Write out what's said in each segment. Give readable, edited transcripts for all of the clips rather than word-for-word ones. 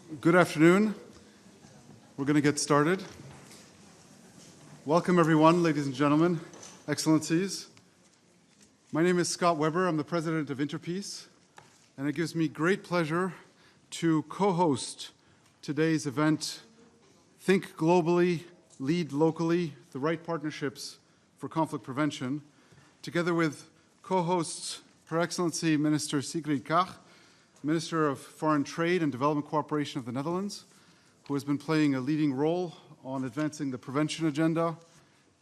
Good afternoon. We're going to get started. Welcome, everyone, ladies and gentlemen, excellencies. My name is Scott Weber. I'm the president of Interpeace, and it gives me great pleasure to co-host today's event, Think Globally, Lead Locally, the Right Partnerships for Conflict Prevention, together with co-hosts Her Excellency Minister Sigrid Kaag, Minister of Foreign Trade and Development Cooperation of the Netherlands, who has been playing a leading role on advancing the prevention agenda,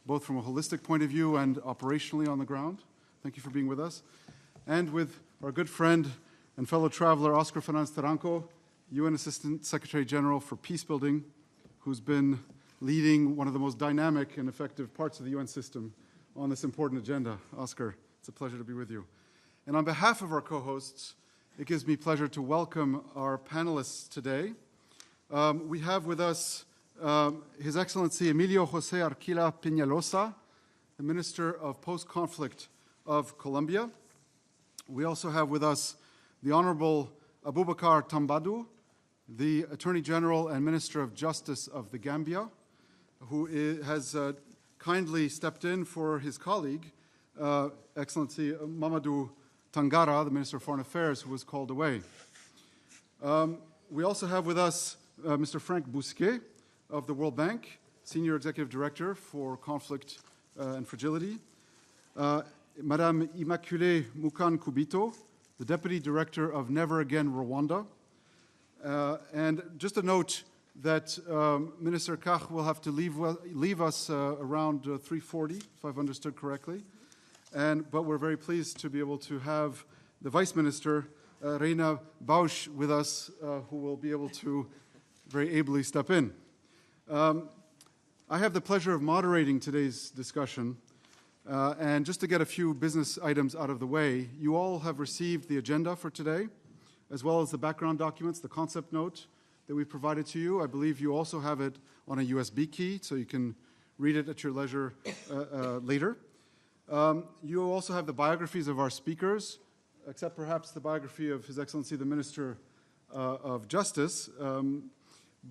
both from a holistic point of view and operationally on the ground. Thank you for being with us. And with our good friend and fellow traveler, Oscar Fernández Taranco, UN Assistant Secretary General for Peacebuilding, who's been leading one of the most dynamic and effective parts of the UN system on this important agenda. Oscar, it's a pleasure to be with you. And on behalf of our co-hosts, it gives me pleasure to welcome our panelists today. We have with us His Excellency Emilio José Arquila Peñalosa, the Minister of Post-Conflict of Colombia. We also have with us the Honorable Abubakar Tambadou, the Attorney General and Minister of Justice of the Gambia, who has kindly stepped in for his colleague, Excellency Mamadou Tangara, the Minister of Foreign Affairs, who was called away. We also have with us Mr. Frank Bousquet of the World Bank, Senior Executive Director for Conflict and Fragility. Madame Immaculée Mukan Kubito, the Deputy Director of Never Again Rwanda. And just a note that Minister Kaag will have to leave us around 3:40, if I've understood correctly. But we're very pleased to be able to have the Vice Minister, Reina Bausch, with us, who will be able to very ably step in. I have the pleasure of moderating today's discussion. And just to get a few business items out of the way, you all have received the agenda for today, as well as the background documents, the concept note that we provided to you. I believe you also have it on a USB key, so you can read it at your leisure later. You also have the biographies of our speakers, except perhaps the biography of His Excellency the Minister of Justice.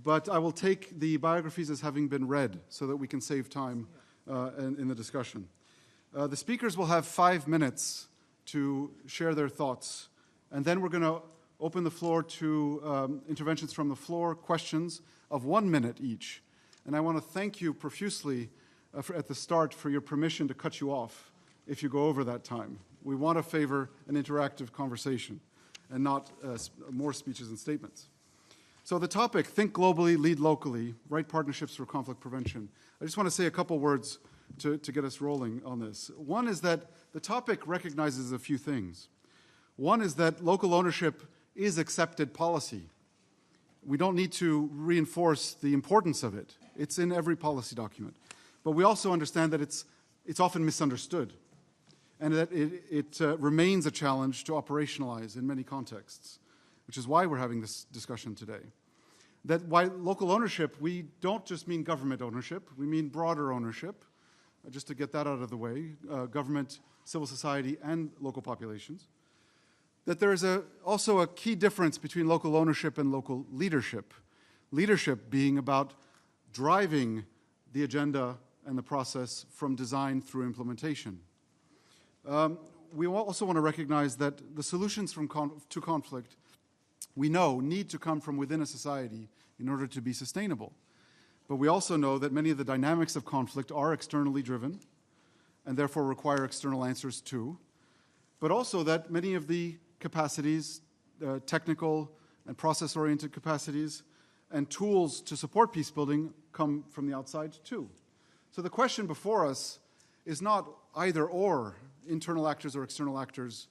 But I will take the biographies as having been read so that we can save time in the discussion. The speakers will have 5 minutes to share their thoughts, and then we're going to open the floor to interventions from the floor, questions of 1 minute each. And I want to thank you profusely at the start for your permission to cut you off if you go over that time. We want to favor an interactive conversation and not more speeches and statements. So the topic, Think Globally, Lead Locally, Right Partnerships for Conflict Prevention. I just want to say a couple words to get us rolling on this. One is that the topic recognizes a few things. One is that local ownership is accepted policy. We don't need to reinforce the importance of it. It's in every policy document. But we also understand that it's often misunderstood and that it remains a challenge to operationalize in many contexts, which is why we're having this discussion today. That by local ownership, we don't just mean government ownership, we mean broader ownership, just to get that out of the way, government, civil society, and local populations. That there is also a key difference between local ownership and local leadership. Leadership being about driving the agenda and the process from design through implementation. We also want to recognize that the solutions to conflict, we know, need to come from within a society in order to be sustainable. But we also know that many of the dynamics of conflict are externally driven and therefore require external answers too. But also that many of the capacities, technical and process-oriented capacities, and tools to support peacebuilding come from the outside too. So the question before us is not either or, internal actors or external actors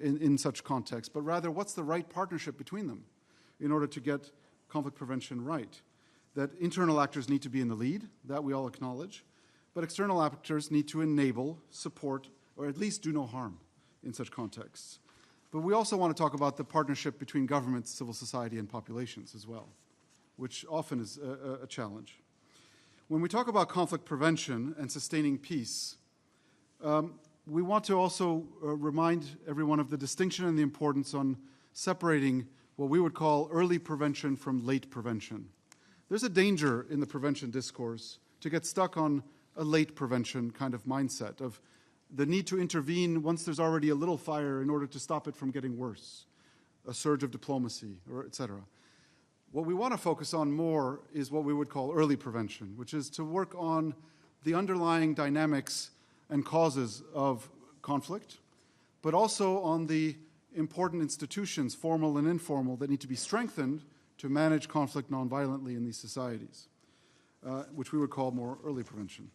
in such context, but rather what's the right partnership between them in order to get conflict prevention right. That internal actors need to be in the lead, that we all acknowledge, but external actors need to enable, support, or at least do no harm in such contexts. But we also want to talk about the partnership between governments, civil society, and populations as well, which often is a challenge. When we talk about conflict prevention and sustaining peace, we want to also remind everyone of the distinction and the importance on separating what we would call early prevention from late prevention. There's a danger in the prevention discourse to get stuck on a late prevention kind of mindset of the need to intervene once there's already a little fire in order to stop it from getting worse, a surge of diplomacy, or et cetera. What we want to focus on more is what we would call early prevention, which is to work on the underlying dynamics and causes of conflict, but also on the important institutions, formal and informal, that need to be strengthened to manage conflict nonviolently in these societies, which we would call more early prevention.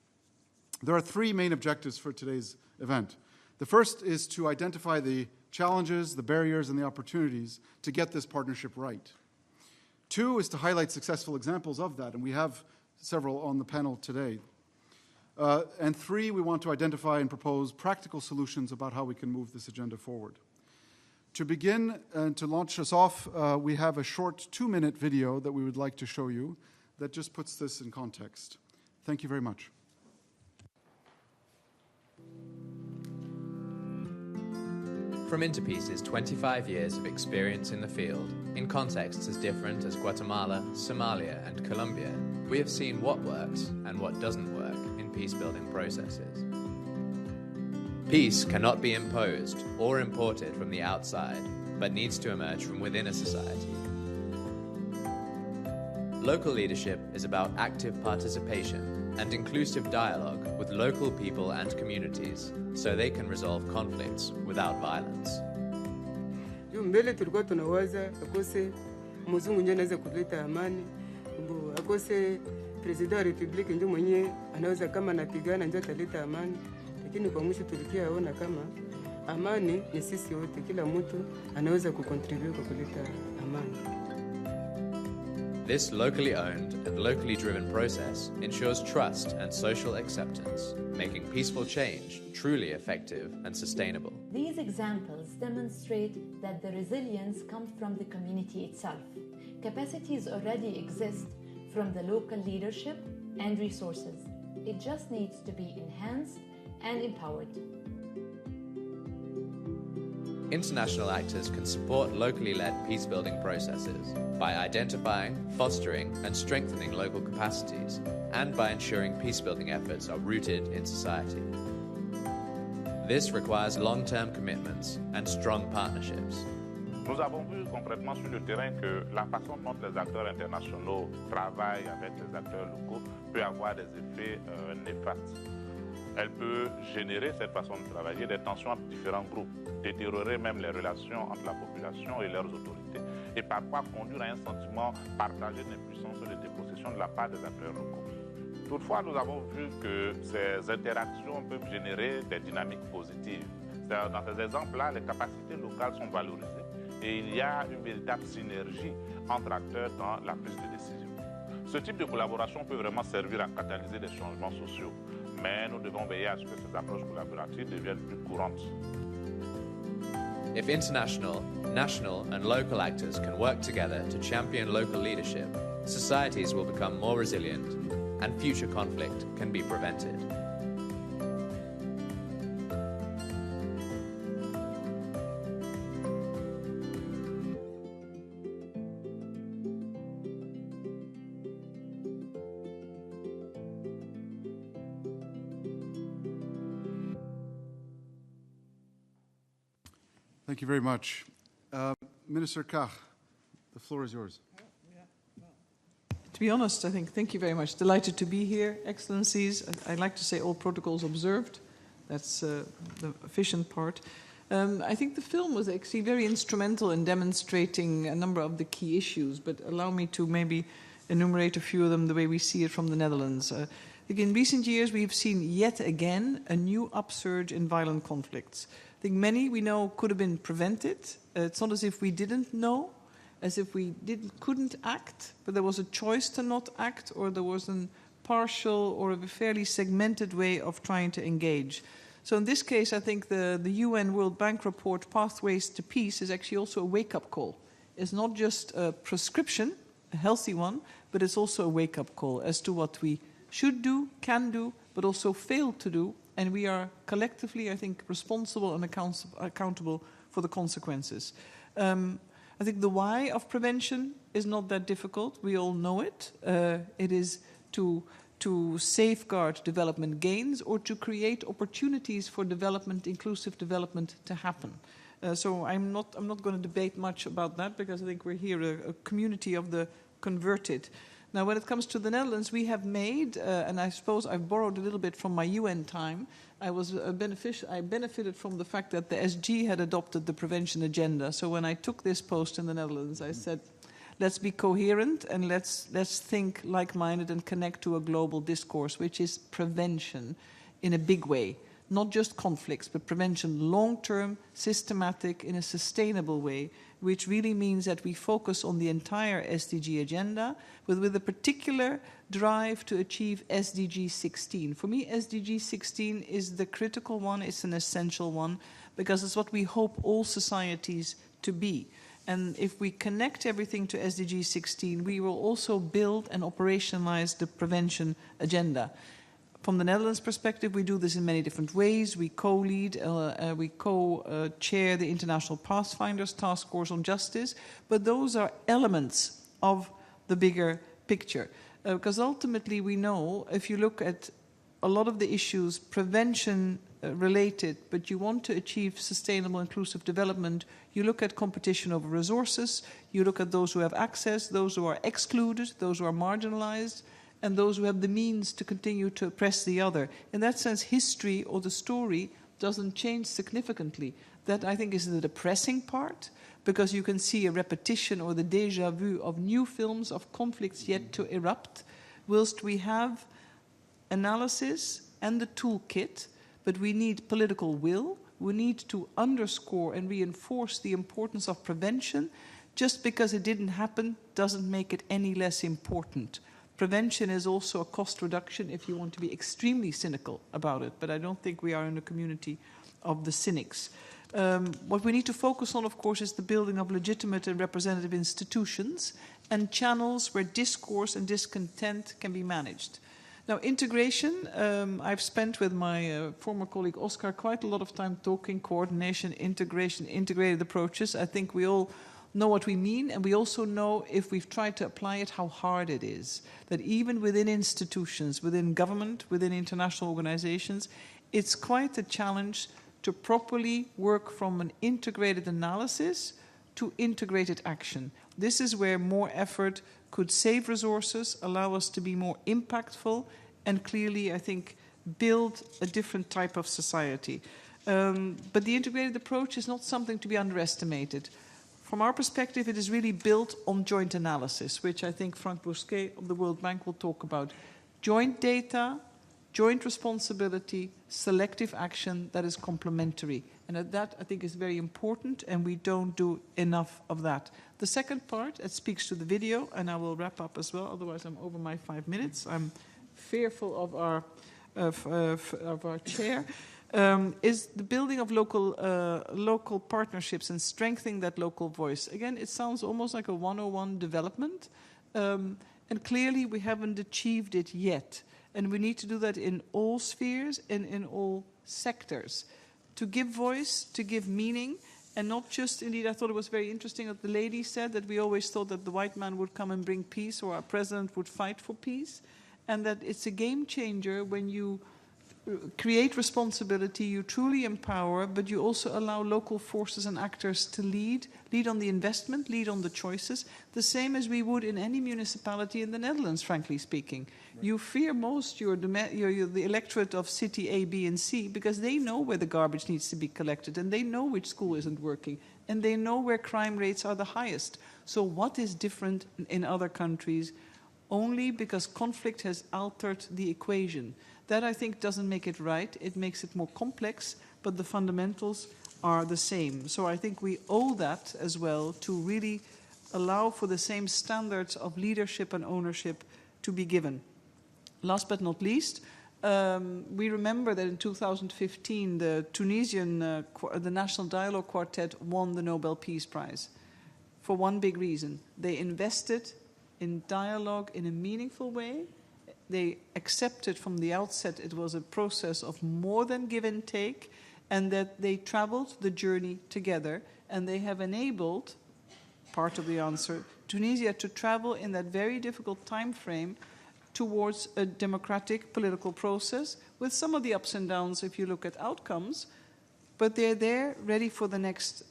There are three main objectives for today's event. The first is to identify the challenges, the barriers, and the opportunities to get this partnership right. Two is to highlight successful examples of that, and we have several on the panel today. And three, we want to identify and propose practical solutions about how we can move this agenda forward. To begin and to launch us off, we have a short 2-minute video that we would like to show you that just puts this in context. Thank you very much. From Interpeace's 25 years of experience in the field, in contexts as different as Guatemala, Somalia, and Colombia, we have seen what works and what doesn't work in peace-building processes. Peace cannot be imposed or imported from the outside, but needs to emerge from within a society. Local leadership is about active participation and inclusive dialogue with local people and communities so they can resolve conflicts without violence. Mbele tulikuwa tunawaza akose mzungu ndio anaweza kuleta amani, akose president wa republiki ndio mwenyewe anaweza kama anapigana ndio ataleta amani, lakini kwa mwisho tulikiaona kama amani ni sisi wote, kila mtu anaweza kucontribute kwa kuleta amani. This locally owned and locally driven process ensures trust and social acceptance, making peaceful change truly effective and sustainable. These examples demonstrate that the resilience comes from the community itself. Capacities already exist from the local leadership and resources. It just needs to be enhanced and empowered. International actors can support locally led peace-building processes by identifying, fostering, and strengthening local capacities, and by ensuring peace-building efforts are rooted in society. This requires long-term commitments and strong partnerships. Nous avons vu concrètement sur le terrain que la façon dont les acteurs internationaux travaillent avec les acteurs locaux peut avoir des effets néfastes. Elle peut générer, cette façon de travailler, des tensions entre différents groupes, détériorer même les relations entre la population et leurs autorités, et parfois conduire à un sentiment partagé d'impuissance ou de dépossession de la part des acteurs locaux. Toutefois, nous avons vu que ces interactions peuvent générer des dynamiques positives. Dans ces exemples-là, les capacités locales sont valorisées et il y a une véritable synergie entre acteurs dans la prise de décision. Ce type de collaboration peut vraiment servir à catalyser des changements sociaux, mais nous devons veiller à ce que ces approches collaboratives deviennent plus courantes. If international, national, and local actors can work together to champion local leadership, societies will become more resilient and future conflict can be prevented. Thank you very much. Minister Kach, the floor is yours. To be honest, I think, thank you very much. Delighted to be here, Excellencies. I'd like to say all protocols observed. That's the efficient part. I think the film was actually very instrumental in demonstrating a number of the key issues, but allow me to maybe enumerate a few of them the way we see it from the Netherlands. In recent years, we've seen yet again a new upsurge in violent conflicts. I think many we know could have been prevented. It's not as if we didn't know, as if we couldn't act, but there was a choice to not act, or there was a partial or a fairly segmented way of trying to engage. So in this case, I think the UN World Bank report, Pathways to Peace, is actually also a wake-up call. It's not just a prescription, a healthy one, but it's also a wake-up call as to what we should do, can do, but also fail to do. And we are collectively, I think, responsible and accountable for the consequences. I think the why of prevention is not that difficult. We all know it. It is to safeguard development gains or to create opportunities for development, inclusive development, to happen. So I'm not going to debate much about that, because I think we're here a community of the converted. Now, when it comes to the Netherlands, we have made, and I suppose I've borrowed a little bit from my UN time, I benefited from the fact that the SG had adopted the prevention agenda. So when I took this post in the Netherlands, I said, let's be coherent and let's think like-minded and connect to a global discourse, which is prevention in a big way. Not just conflicts, but prevention long-term, systematic, in a sustainable way, which really means that we focus on the entire SDG agenda with a particular drive to achieve SDG 16. For me, SDG 16 is the critical one, it's an essential one, because it's what we hope all societies to be. And if we connect everything to SDG 16, we will also build and operationalize the prevention agenda. From the Netherlands perspective, we do this in many different ways. We co-lead, we co-chair the International Pathfinders Task Force on Justice, but those are elements of the bigger picture. Because ultimately we know, if you look at a lot of the issues, prevention related, but you want to achieve sustainable inclusive development, you look at competition over resources, you look at those who have access, those who are excluded, those who are marginalized, and those who have the means to continue to oppress the other. In that sense, history or the story doesn't change significantly. That, I think, is the depressing part, because you can see a repetition or the déjà vu of new films of conflicts yet to erupt, whilst we have analysis and the toolkit, but we need political will. We need to underscore and reinforce the importance of prevention. Just because it didn't happen doesn't make it any less important. Prevention is also a cost reduction if you want to be extremely cynical about it, but I don't think we are in a community of the cynics. What we need to focus on, of course, is the building of legitimate and representative institutions and channels where discourse and discontent can be managed. Now, integration, I've spent with my former colleague Oscar quite a lot of time talking coordination, integration, integrated approaches. I think we all know what we mean, and we also know, if we've tried to apply it, how hard it is. That even within institutions, within government, within international organizations, it's quite a challenge to properly work from an integrated analysis to integrated action. This is where more effort could save resources, allow us to be more impactful, and clearly, I think, build a different type of society. But the integrated approach is not something to be underestimated. From our perspective, it is really built on joint analysis, which I think Frank Bousquet of the World Bank will talk about. Joint data, joint responsibility, selective action that is complementary. And that, I think, is very important, and we don't do enough of that. The second part, it speaks to the video, and I will wrap up as well, otherwise I'm over my 5 minutes. I'm fearful of our chair. Is the building of local partnerships and strengthening that local voice. Again, it sounds almost like a 101 development, and clearly we haven't achieved it yet. And we need to do that in all spheres and in all sectors. To give voice, to give meaning, and not just, indeed, I thought it was very interesting that the lady said that we always thought that the white man would come and bring peace, or our president would fight for peace, and that it's a game changer when you create responsibility, you truly empower, but you also allow local forces and actors to lead on the investment, lead on the choices, the same as we would in any municipality in the Netherlands, frankly speaking. Right. You fear most you're the electorate of city A, B, and C, because they know where the garbage needs to be collected, and they know which school isn't working, and they know where crime rates are the highest. So what is different in other countries? Only because conflict has altered the equation. That, I think, doesn't make it right. It makes it more complex, but the fundamentals are the same. So I think we owe that as well to really allow for the same standards of leadership and ownership to be given. Last but not least, we remember that in 2015, the Tunisian, the National Dialogue Quartet won the Nobel Peace Prize for one big reason. They invested in dialogue in a meaningful way. They accepted from the outset it was a process of more than give and take, and that they traveled the journey together, and they have enabled part of the answer, Tunisia to travel in that very difficult time frame towards a democratic political process with some of the ups and downs if you look at outcomes, but they're there ready for the next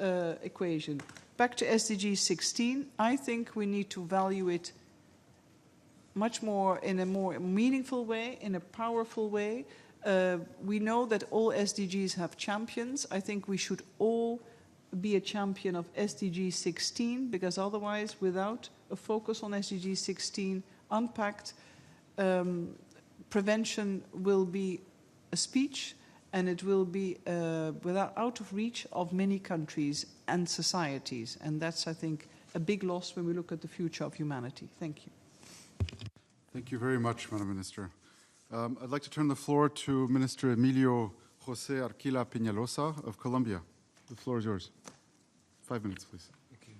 equation. Back to SDG 16, I think we need to value it much more in a more meaningful way, in a powerful way. We know that all SDGs have champions. I think we should all be a champion of SDG 16, because otherwise, without a focus on SDG 16 unpacked, prevention will be a speech, and it will be out of reach of many countries and societies. And that's, I think, a big loss when we look at the future of humanity. Thank you. Thank you very much, Madam Minister. I'd like to turn the floor to Minister Emilio José Arquila Peñalosa of Colombia. The floor is yours. 5 minutes, please. Okay.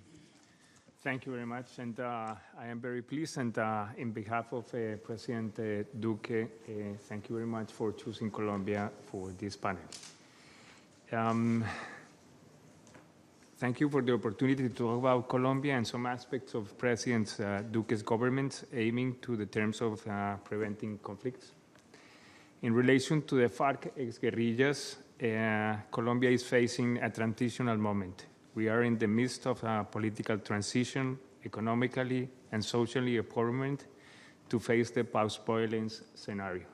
Thank you very much, and I am very pleased, and in behalf of President Duque, thank you very much for choosing Colombia for this panel. Thank you for the opportunity to talk about Colombia and some aspects of President Duque's government aiming to the terms of preventing conflicts. In relation to the FARC ex-guerrillas, Colombia is facing a transitional moment. We are in the midst of a political transition, economically and socially empowerment to face the post-violence scenario.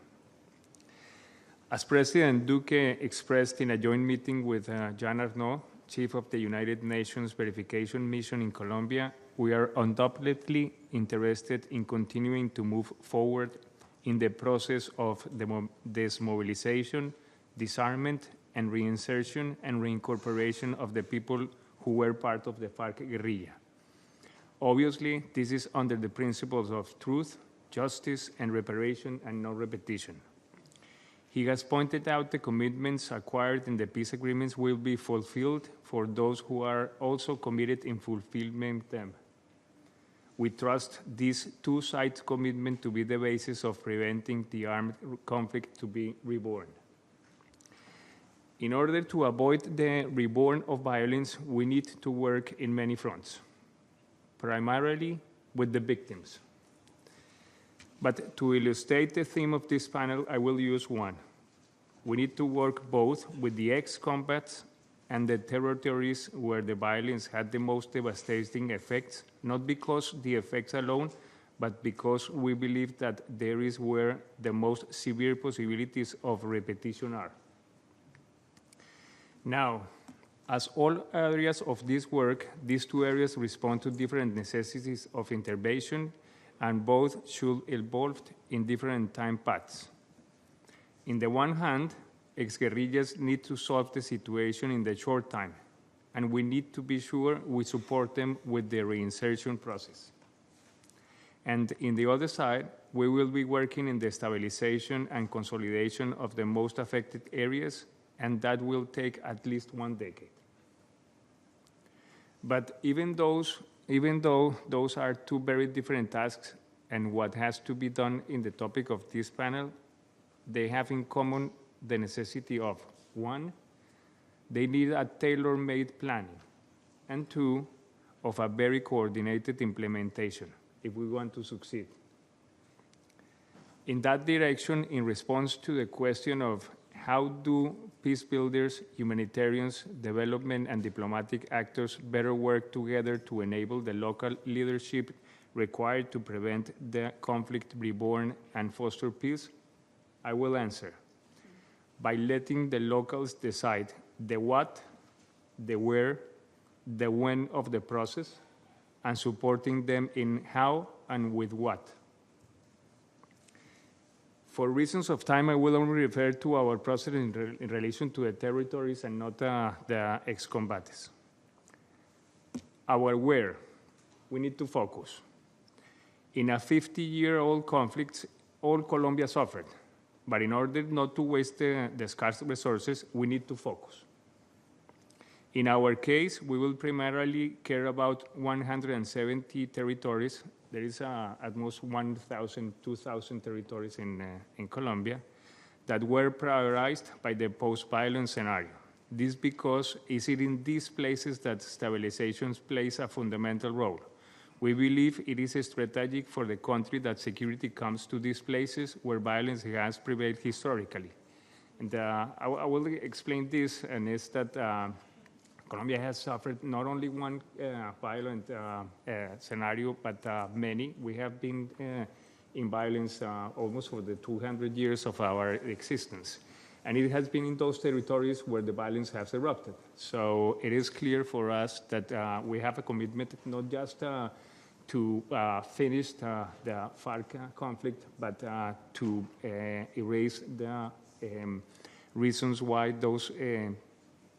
As President Duque expressed in a joint meeting with Jean Arnaud, Chief of the United Nations Verification Mission in Colombia, we are undoubtedly interested in continuing to move forward in the process of demobilization, disarmament, and reinsertion and reincorporation of the people who were part of the FARC guerrilla. Obviously, this is under the principles of truth, justice, and reparation, and no repetition. He has pointed out the commitments acquired in the peace agreements will be fulfilled for those who are also committed in fulfilling them. We trust this two-sided commitment to be the basis of preventing the armed conflict to be reborn. In order to avoid the reborn of violence, we need to work in many fronts, primarily with the victims. But to illustrate the theme of this panel, I will use one. We need to work both with the ex-combats and the territories where the violence had the most devastating effects, not because the effects alone, but because we believe that there is where the most severe possibilities of repetition are. Now, as all areas of this work, these two areas respond to different necessities of intervention, and both should evolve in different time paths. In the one hand, ex-guerrillas need to solve the situation in the short time, and we need to be sure we support them with the reinsertion process. And in the other side, we will be working in the stabilization and consolidation of the most affected areas, and that will take at least 1 decade. But even though those are two very different tasks, and what has to be done in the topic of this panel, they have in common the necessity of, 1, they need a tailor-made planning, and 2, of a very coordinated implementation if we want to succeed. In that direction, in response to the question of how do peace builders, humanitarians, development, and diplomatic actors better work together to enable the local leadership required to prevent the conflict reborn and foster peace, I will answer by letting the locals decide the what, the where, the when of the process, and supporting them in how and with what. For reasons of time, I will only refer to our process in relation to the territories and not the ex-combates. Our where, we need to focus. In a 50-year-old conflict, all Colombia suffered. But in order not to waste the scarce resources, we need to focus. In our case, we will primarily care about 170 territories. There is at most 1,000, 2,000 territories in Colombia that were prioritized by the post-violence scenario. This because it's in these places that stabilization plays a fundamental role. We believe it is strategic for the country that security comes to these places where violence has prevailed historically. And I will explain this, and it's that Colombia has suffered not only one violent scenario, but many. We have been in violence almost for the 200 years of our existence. And it has been in those territories where the violence has erupted. So it is clear for us that we have a commitment not just to finish the FARC conflict, but to erase the reasons why those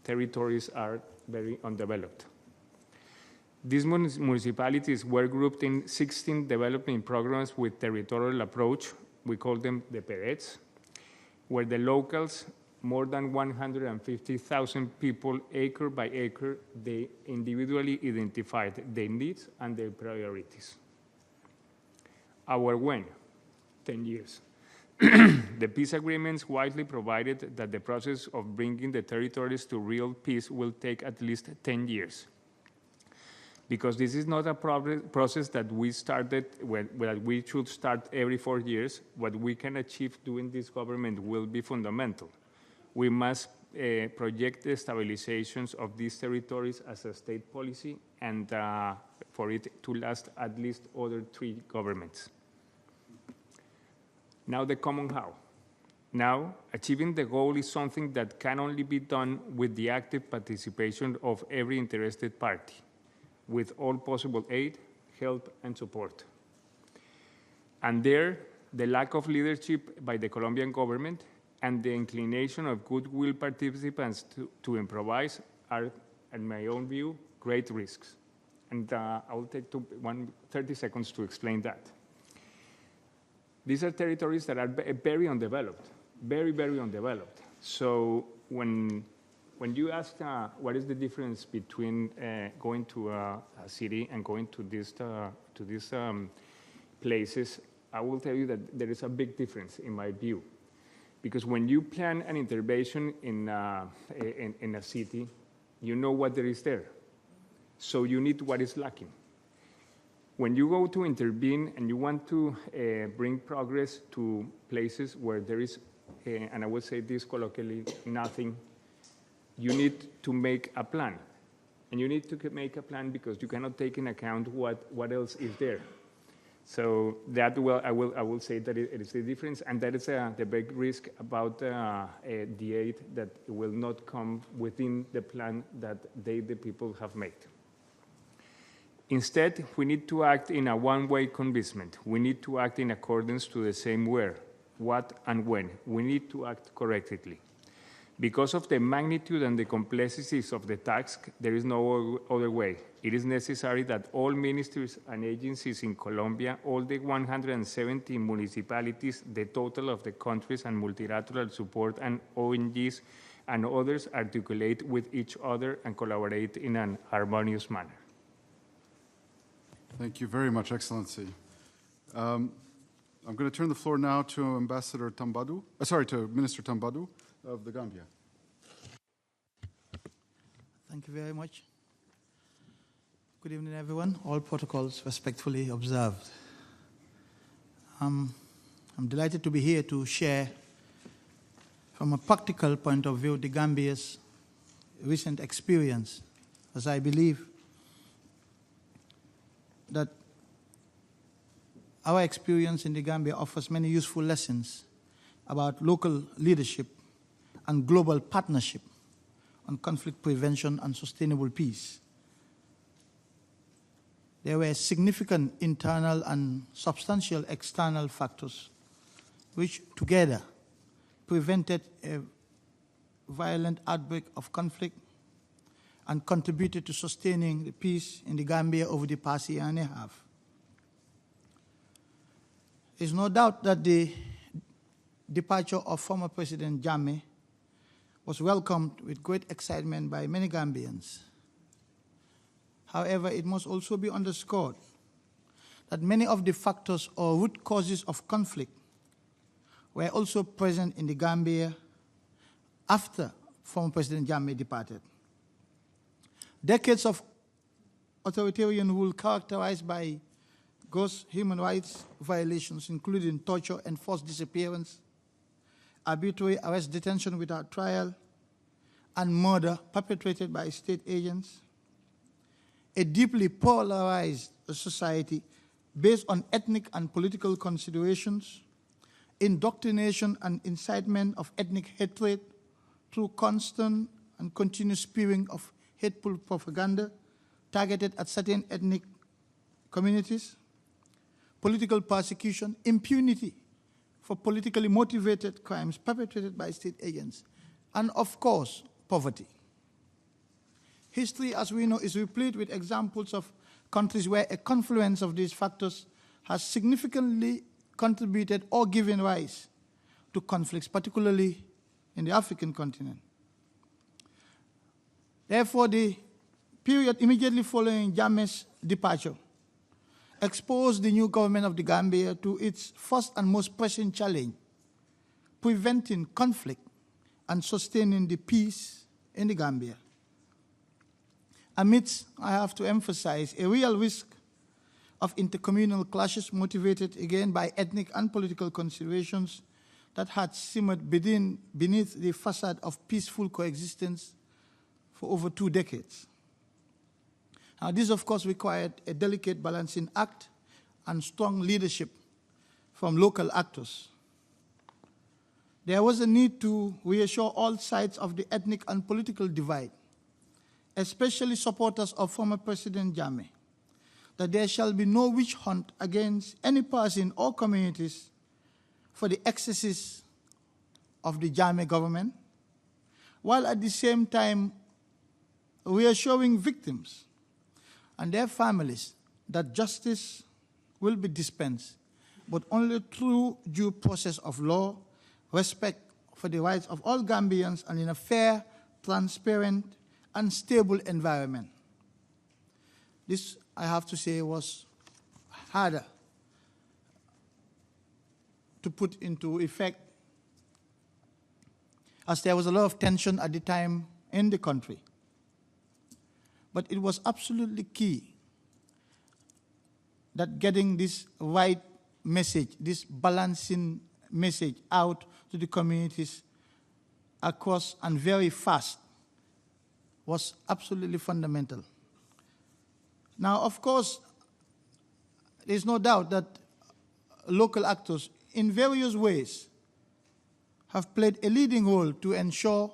territories are very undeveloped. These municipalities were grouped in 16 development programs with territorial approach. We call them the PEDETs, where the locals, more than 150,000 people, acre by acre, they individually identified their needs and their priorities. Our when? 10 years. The peace agreements widely provided that the process of bringing the territories to real peace will take at least 10 years. Because this is not a process that we started, that we should start every 4 years. What we can achieve doing this government will be fundamental. We must project the stabilizations of these territories as a state policy and for it to last at least other 3 governments. Now the common how. Now, achieving the goal is something that can only be done with the active participation of every interested party, with all possible aid, help, and support. And there, the lack of leadership by the Colombian government and the inclination of goodwill participants to improvise are, in my own view, great risks. And I will take 30 seconds to explain that. These are territories that are very undeveloped, very, very undeveloped. So when you ask what is the difference between going to a city and going to these places, I will tell you that there is a big difference in my view. Because when you plan an intervention in a city, you know what there is there. So you need what is lacking. When you go to intervene and you want to bring progress to places where there is, and I would say this colloquially, nothing, you need to make a plan. And you need to make a plan because you cannot take into account what else is there. So that I will say that it is the difference, and that is the big risk about the aid that will not come within the plan that the people have made. Instead, we need to act in a one-way convincement. We need to act in accordance to the same where, what, and when. We need to act correctly. Because of the magnitude and the complexities of the task, there is no other way. It is necessary that all ministries and agencies in Colombia, all the 170 municipalities, the total of the countries and multilateral support and ONGs and others articulate with each other and collaborate in an harmonious manner. Thank you very much, Excellency. I'm going to turn the floor now to Minister Tambadou of the Gambia. Thank you very much. Good evening, everyone. All protocols respectfully observed. I'm delighted to be here to share, from a practical point of view, the Gambia's recent experience, as I believe that our experience in the Gambia offers many useful lessons about local leadership and global partnership on conflict prevention and sustainable peace. There were significant internal and substantial external factors which together prevented a violent outbreak of conflict and contributed to sustaining the peace in the Gambia over the past year and a half. There's no doubt that the departure of former President Jammeh was welcomed with great excitement by many Gambians. However, it must also be underscored that many of the factors or root causes of conflict were also present in the Gambia after former President Jammeh departed. Decades of authoritarian rule characterized by gross human rights violations, including torture and forced disappearance, arbitrary arrest, detention without trial, and murder perpetrated by state agents, a deeply polarized society based on ethnic and political considerations, indoctrination and incitement of ethnic hatred through constant and continuous spewing of hateful propaganda targeted at certain ethnic communities, political persecution, impunity for politically motivated crimes perpetrated by state agents, and of course, poverty. History, as we know, is replete with examples of countries where a confluence of these factors has significantly contributed or given rise to conflicts, particularly in the African continent. Therefore, the period immediately following Jammeh's departure exposed the new government of the Gambia to its first and most pressing challenge, preventing conflict and sustaining the peace in the Gambia. Amidst, I have to emphasize, a real risk of intercommunal clashes motivated again by ethnic and political considerations that had simmered beneath the facade of peaceful coexistence for over 2 decades. Now, this, of course, required a delicate balancing act and strong leadership from local actors. There was a need to reassure all sides of the ethnic and political divide, especially supporters of former President Jammeh, that there shall be no witch hunt against any person or communities for the excesses of the Jammeh government, while at the same time reassuring victims and their families that justice will be dispensed, but only through due process of law, respect for the rights of all Gambians, and in a fair, transparent, and stable environment. This, I have to say, was harder to put into effect, as there was a lot of tension at the time in the country. But it was absolutely key that getting this right message, this balancing message out to the communities across and very fast was absolutely fundamental. Now, of course, there's no doubt that local actors in various ways have played a leading role to ensure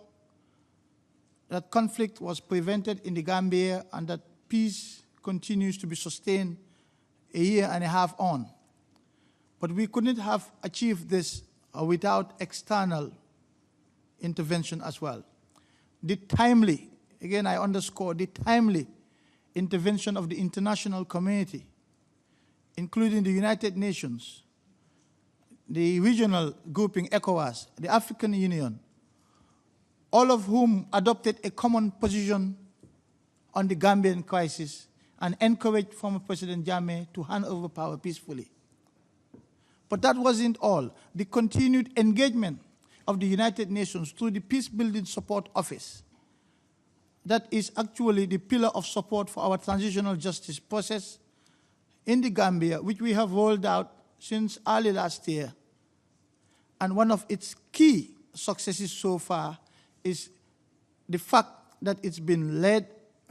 that conflict was prevented in the Gambia and that peace continues to be sustained a year and a half on. But we couldn't have achieved this without external intervention as well. The timely, again I underscore, the timely intervention of the international community, including the United Nations, the regional grouping ECOWAS, the African Union, all of whom adopted a common position on the Gambian crisis and encouraged former President Jammeh to hand over power peacefully. But that wasn't all. The continued engagement of the United Nations through the Peacebuilding Support Office, that is actually the pillar of support for our transitional justice process in the Gambia, which we have rolled out since early last year. And one of its key successes so far is the fact that it's been led,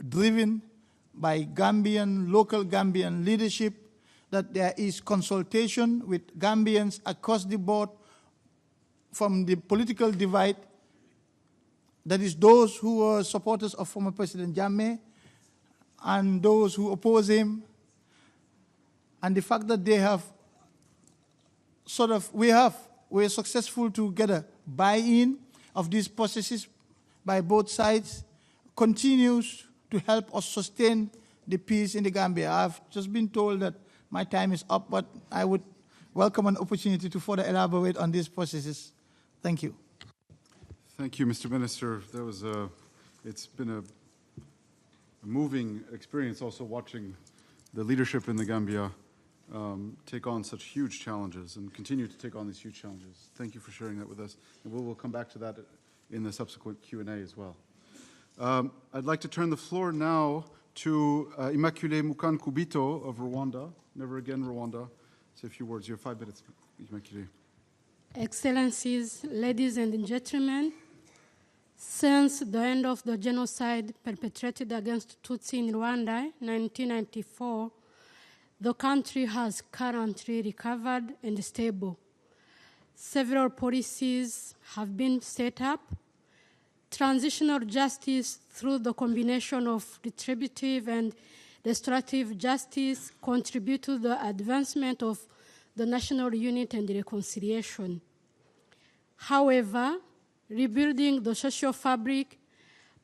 driven by local Gambian leadership, that there is consultation with Gambians across the board from the political divide, that is those who are supporters of former President Jammeh and those who oppose him, and the fact that they have we're successful to get a buy-in of these processes by both sides continues to help us sustain the peace in the Gambia. I've just been told that my time is up, but I would welcome an opportunity to further elaborate on these processes. Thank you. Thank you, Mr. Minister. It's been a moving experience also watching the leadership in the Gambia take on such huge challenges and continue to take on these huge challenges. Thank you for sharing that with us. And we'll come back to that in the subsequent Q&A as well. I'd like to turn the floor now to Immaculée Mukankubito of Rwanda. Never again, Rwanda. Say a few words. You have 5 minutes, Immaculée. Excellencies, ladies and gentlemen, since the end of the genocide perpetrated against Tutsi in Rwanda in 1994, the country has currently recovered and is stable. Several policies have been set up. Transitional justice through the combination of retributive and restorative justice contribute to the advancement of the national unity and reconciliation. However, rebuilding the social fabric,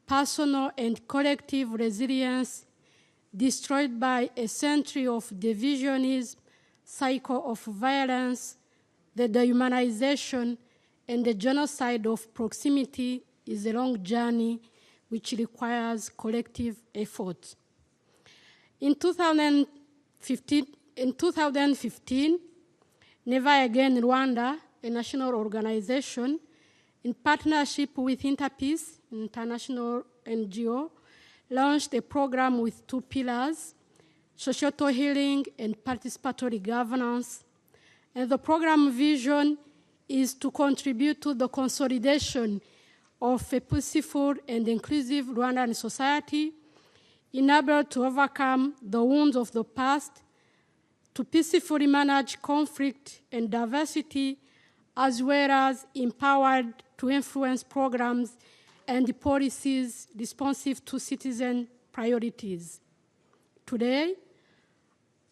personal and collective resilience destroyed by a century of divisionism, cycle of violence, the dehumanization, and the genocide of proximity is a long journey which requires collective effort. In 2015, Never Again Rwanda, a national organization, in partnership with Interpeace, international NGO, launched a program with 2 pillars, societal healing and participatory governance. And the program vision is to contribute to the consolidation of a peaceful and inclusive Rwandan society, enabled to overcome the wounds of the past, to peacefully manage conflict and diversity, as well as empowered to influence programs and policies responsive to citizen priorities. Today,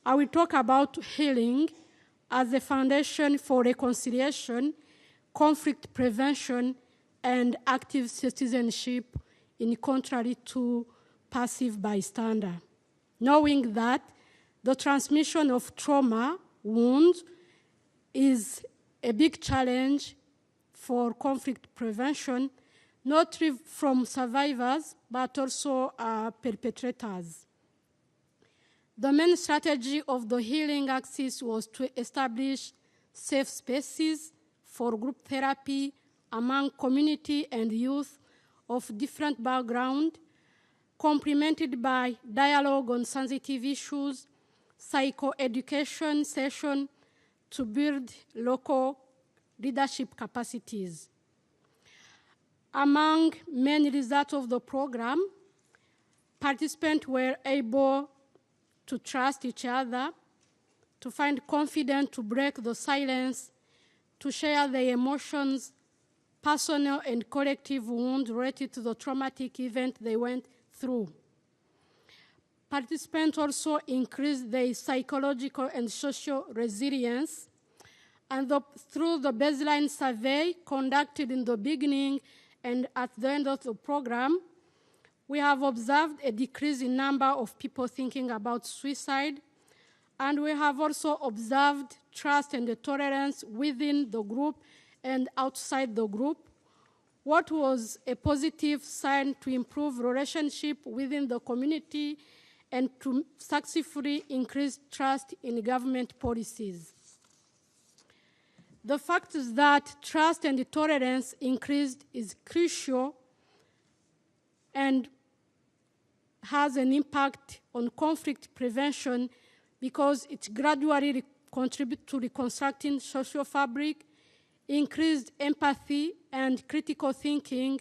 I will talk about healing as a foundation for reconciliation, conflict prevention, and active citizenship, in contrary to passive bystander. Knowing that the transmission of trauma, wounds, is a big challenge for conflict prevention, not from survivors, but also perpetrators. The main strategy of the healing axis was to establish safe spaces for group therapy among community and youth of different backgrounds, complemented by dialogue on sensitive issues, psychoeducation session to build local leadership capacities. Among many results of the program, participants were able to trust each other, to find confidence to break the silence, to share their emotions, personal and collective wounds related to the traumatic event they went through. Participants also increased their psychological and social resilience, and through the baseline survey conducted in the beginning and at the end of the program, we have observed a decrease in number of people thinking about suicide, and we have also observed trust and tolerance within the group and outside the group, what was a positive sign to improve relationship within the community and to successfully increase trust in government policies. The fact is that trust and tolerance increased is crucial and has an impact on conflict prevention because it gradually contributes to reconstructing social fabric, increased empathy and critical thinking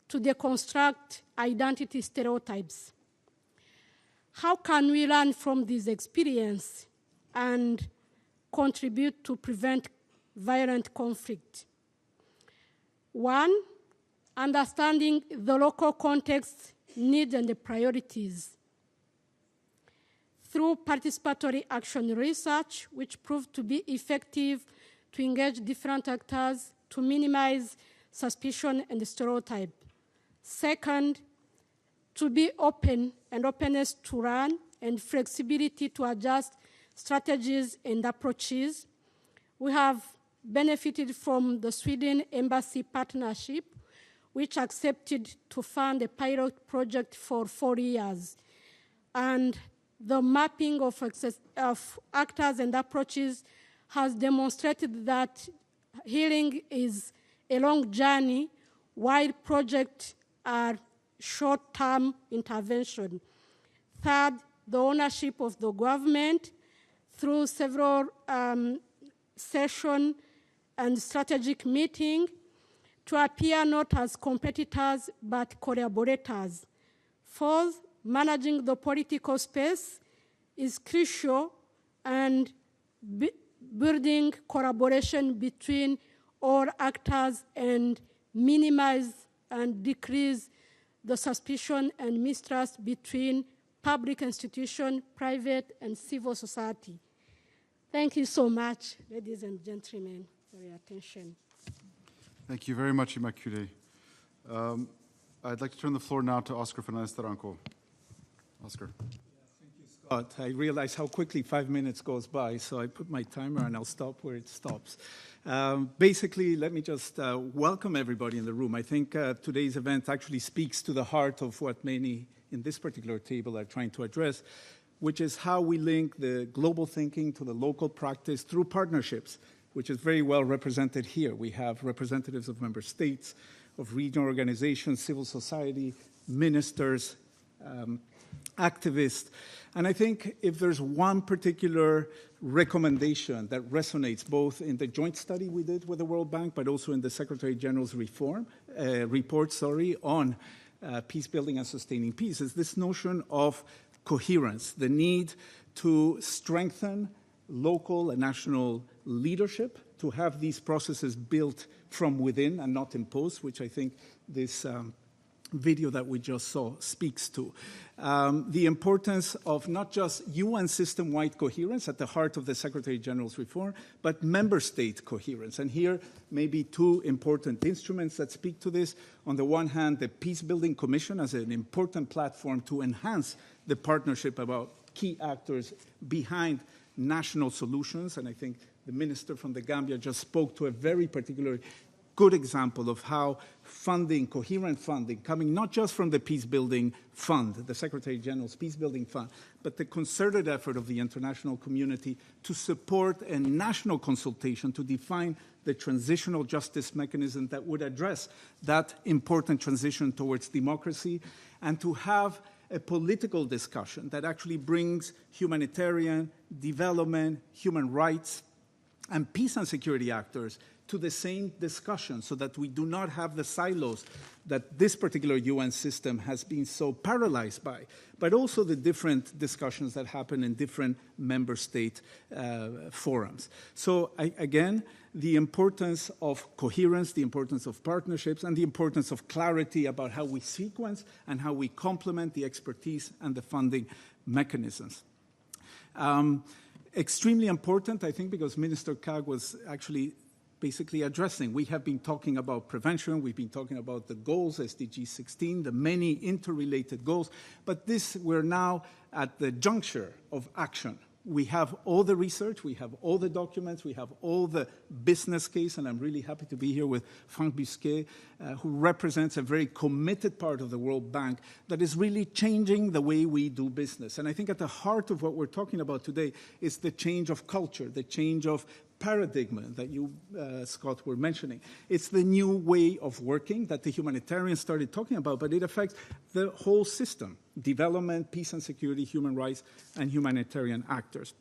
to deconstruct identity stereotypes. How can we learn from this experience and contribute to prevent violent conflict? 1, understanding the local context, needs, and the priorities. Through participatory action research, which proved to be effective to engage different actors to minimize suspicion and stereotype. 2nd, to be open and openness to learn and flexibility to adjust strategies and approaches. We have benefited from the Sweden Embassy partnership, which accepted to fund a pilot project for 4 years. And the mapping of actors and approaches has demonstrated that healing is a long journey while projects are short-term intervention. Third, the ownership of the government through several sessions and strategic meetings to appear not as competitors but collaborators. Fourth, managing the political space is crucial, and building collaboration between all actors and minimize and decrease the suspicion and mistrust between public institutions, private, and civil society. Thank you so much, ladies and gentlemen, for your attention. Thank you very much, Immaculée. I'd like to turn the floor now to Oscar Fernandez-Taranco. Oscar. Scott, I realize how quickly 5 minutes goes by, so I put my timer and I'll stop where it stops. Basically, let me just welcome everybody in the room. I think today's event actually speaks to the heart of what many in this particular table are trying to address, which is how we link the global thinking to the local practice through partnerships, which is very well represented here. We have representatives of member states, of regional organizations, civil society, ministers, activists. And I think if there's one particular recommendation that resonates both in the joint study we did with the World Bank, but also in the Secretary General's report on peacebuilding and sustaining peace, is this notion of coherence, the need to strengthen local and national leadership, to have these processes built from within and not imposed, which I think this video that we just saw speaks to. The importance of not just UN system-wide coherence at the heart of the Secretary General's reform, but member state coherence. And here, maybe two important instruments that speak to this. On the one hand, the Peacebuilding Commission as an important platform to enhance the partnership about key actors behind national solutions. And I think the minister from the Gambia just spoke to a very particular good example of how funding, coherent funding, coming not just from the Peacebuilding Fund, the Secretary General's Peacebuilding Fund, but the concerted effort of the international community to support a national consultation to define the transitional justice mechanism that would address that important transition towards democracy, and to have a political discussion that actually brings humanitarian, development, human rights, and peace and security actors to the same discussion, so that we do not have the silos that this particular UN system has been so paralyzed by, but also the different discussions that happen in different member state forums. So again, the importance of coherence, the importance of partnerships, and the importance of clarity about how we sequence and how we complement the expertise and the funding mechanisms. Extremely important, I think, because Minister Kag was actually basically addressing. We have been talking about prevention, we've been talking about the goals, SDG 16, the many interrelated goals, but we're now at the juncture of action. We have all the research, we have all the documents, we have all the business case, and I'm really happy to be here with Franck Busquet, who represents a very committed part of the World Bank that is really changing the way we do business. And I think at the heart of what we're talking about today is the change of culture, the change of paradigm that you, Scott, were mentioning. It's the new way of working that the humanitarians started talking about, but it affects the whole system: development, peace and security, human rights, and humanitarian actors.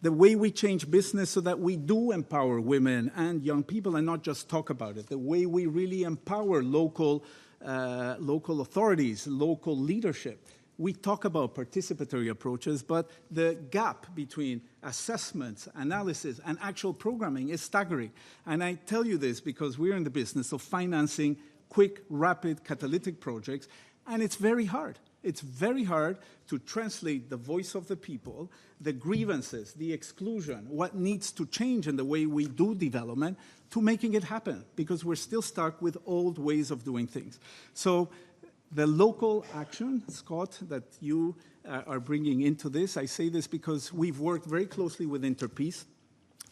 The way we change business so that we do empower women and young people and not just talk about it. The way we really empower local authorities, local leadership. We talk about participatory approaches, but the gap between assessments, analysis, and actual programming is staggering. And I tell you this because we're in the business of financing quick, rapid, catalytic projects, and it's very hard. It's very hard to translate the voice of the people, the grievances, the exclusion, what needs to change in the way we do development to making it happen, because we're still stuck with old ways of doing things. So the local action, Scott, that you are bringing into this, I say this because we've worked very closely with Interpeace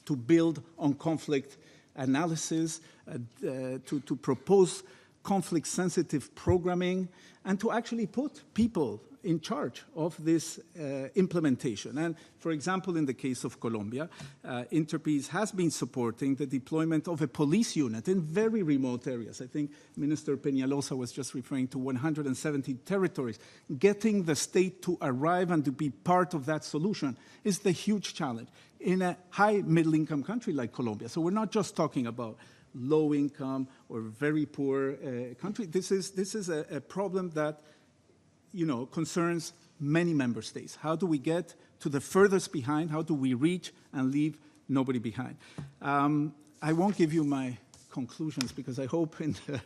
to build on conflict analysis, to propose conflict-sensitive programming, and to actually put people in charge of this implementation. And for example, in the case of Colombia, Interpeace has been supporting the deployment of a police unit in very remote areas. I think Minister Peñalosa was just referring to 170 territories. Getting the state to arrive and to be part of that solution is the huge challenge in a high middle-income country like Colombia. So we're not just talking about low-income or very poor country. This is a problem that concerns many member states. How do we get to the furthest behind? How do we reach and leave nobody behind? I won't give you my conclusions because I hope in the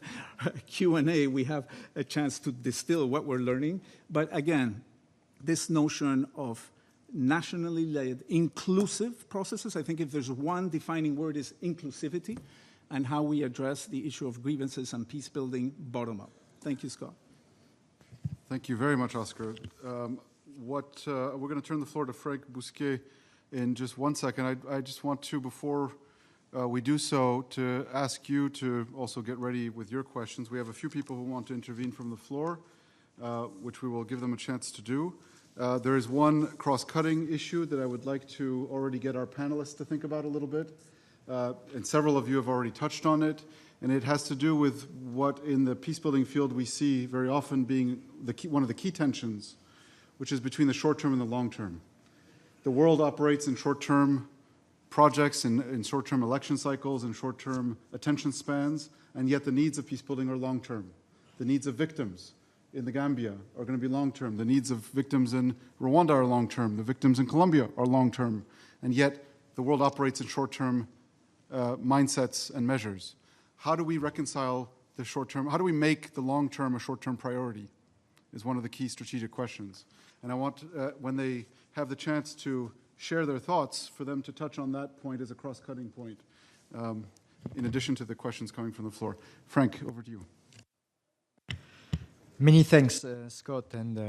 Q&A we have a chance to distill what we're learning. But again, this notion of nationally led inclusive processes, I think if there's one defining word is inclusivity, and how we address the issue of grievances and peace building bottom up. Thank you, Scott. Thank you very much, Oscar. We're going to turn the floor to Frank Bousquet in just 1 second. I just want to, before we do so, to ask you to also get ready with your questions. We have a few people who want to intervene from the floor, which we will give them a chance to do. There is one cross-cutting issue that I would like to already get our panelists to think about a little bit. And several of you have already touched on it, and it has to do with what in the peacebuilding field we see very often being one of the key tensions, which is between the short term and the long term. The world operates in short-term projects, in short-term election cycles, in short-term attention spans, and yet the needs of peacebuilding are long-term. The needs of victims in the Gambia are going to be long-term. The needs of victims in Rwanda are long-term. The victims in Colombia are long-term. And yet the world operates in short-term mindsets and measures. How do we reconcile the short-term? How do we make the long-term a short-term priority is one of the key strategic questions. And I want, when they have the chance to share their thoughts, for them to touch on that point as a cross-cutting point, in addition to the questions coming from the floor. Frank, over to you. Many thanks, Scott, and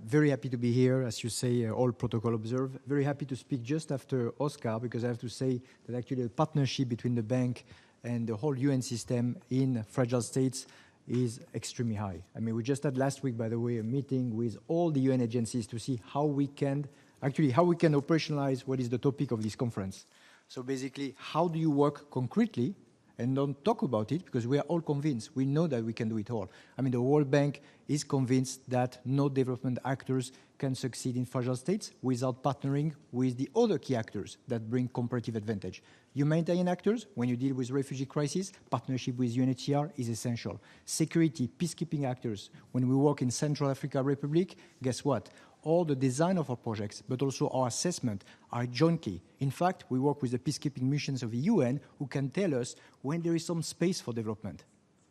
very happy to be here. As you say, all protocol observed. Very happy to speak just after Oscar, because I have to say that actually the partnership between the bank and the whole UN system in fragile states is extremely high. I mean, we just had last week, by the way, a meeting with all the UN agencies to see how we can operationalize what is the topic of this conference. So basically, how do you work concretely and don't talk about it, because we are all convinced. We know that we can do it all. I mean, the World Bank is convinced that no development actors can succeed in fragile states without partnering with the other key actors that bring comparative advantage. Humanitarian actors, when you deal with refugee crisis, partnership with UNHCR is essential. Security, peacekeeping actors, when we work in Central African Republic, guess what? All the design of our projects, but also our assessment, are jointly. In fact, we work with the peacekeeping missions of the UN who can tell us when there is some space for development.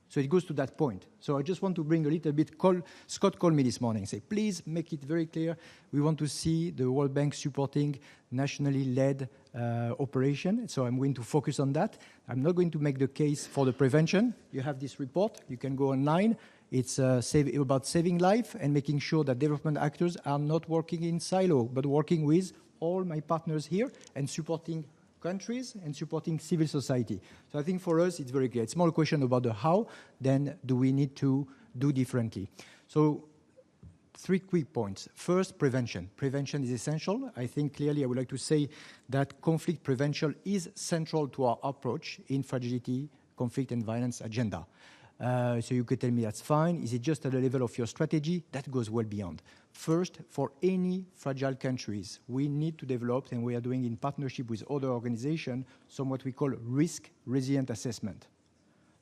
So it goes to that point. So I just want to bring a little bit, Scott called me this morning, say, please make it very clear. We want to see the World Bank supporting nationally led operation. So I'm going to focus on that. I'm not going to make the case for the prevention. You have this report. You can go online. It's about saving life and making sure that development actors are not working in silo, but working with all my partners here and supporting countries and supporting civil society. So I think for us, it's very clear. It's more a question about the how, then do we need to do differently. So 3 quick points. First, prevention. Prevention is essential. I think clearly I would like to say that conflict prevention is central to our approach in fragility, conflict and violence agenda. So you could tell me that's fine. Is it just at the level of your strategy? That goes well beyond. First, for any fragile countries, we need to develop, and we are doing in partnership with other organizations, some what we call risk-resilient assessment.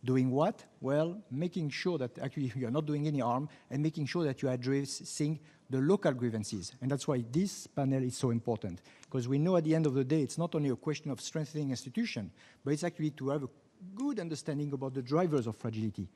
Doing what? Well, making sure that actually you are not doing any harm and making sure that you are addressing the local grievances. And that's why this panel is so important, because we know at the end of the day, it's not only a question of strengthening institutions, but it's actually to have a good understanding about the drivers of fragility.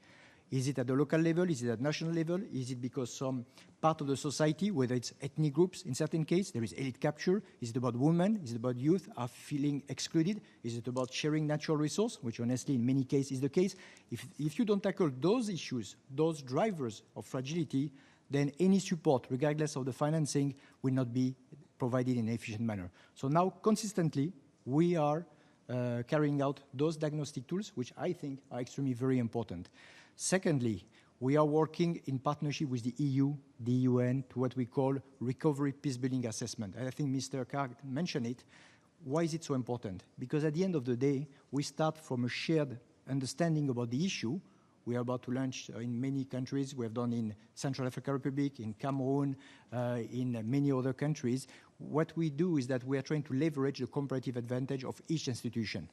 Is it at the local level? Is it at national level? Is it because some part of the society, whether it's ethnic groups, in certain cases, there is elite capture? Is it about women? Is it about youth are feeling excluded? Is it about sharing natural resource, which honestly in many cases is the case? If you don't tackle those issues, those drivers of fragility, then any support, regardless of the financing, will not be provided in an efficient manner. So now, consistently, we are carrying out those diagnostic tools, which I think are extremely very important. Secondly, we are working in partnership with the EU, the UN, to what we call recovery peacebuilding assessment. I think Mr. Karg mentioned it. Why is it so important? Because at the end of the day, we start from a shared understanding about the issue. We are about to launch in many countries. We have done in Central African Republic, in Cameroon, in many other countries. What we do is that we are trying to leverage the comparative advantage of each institution.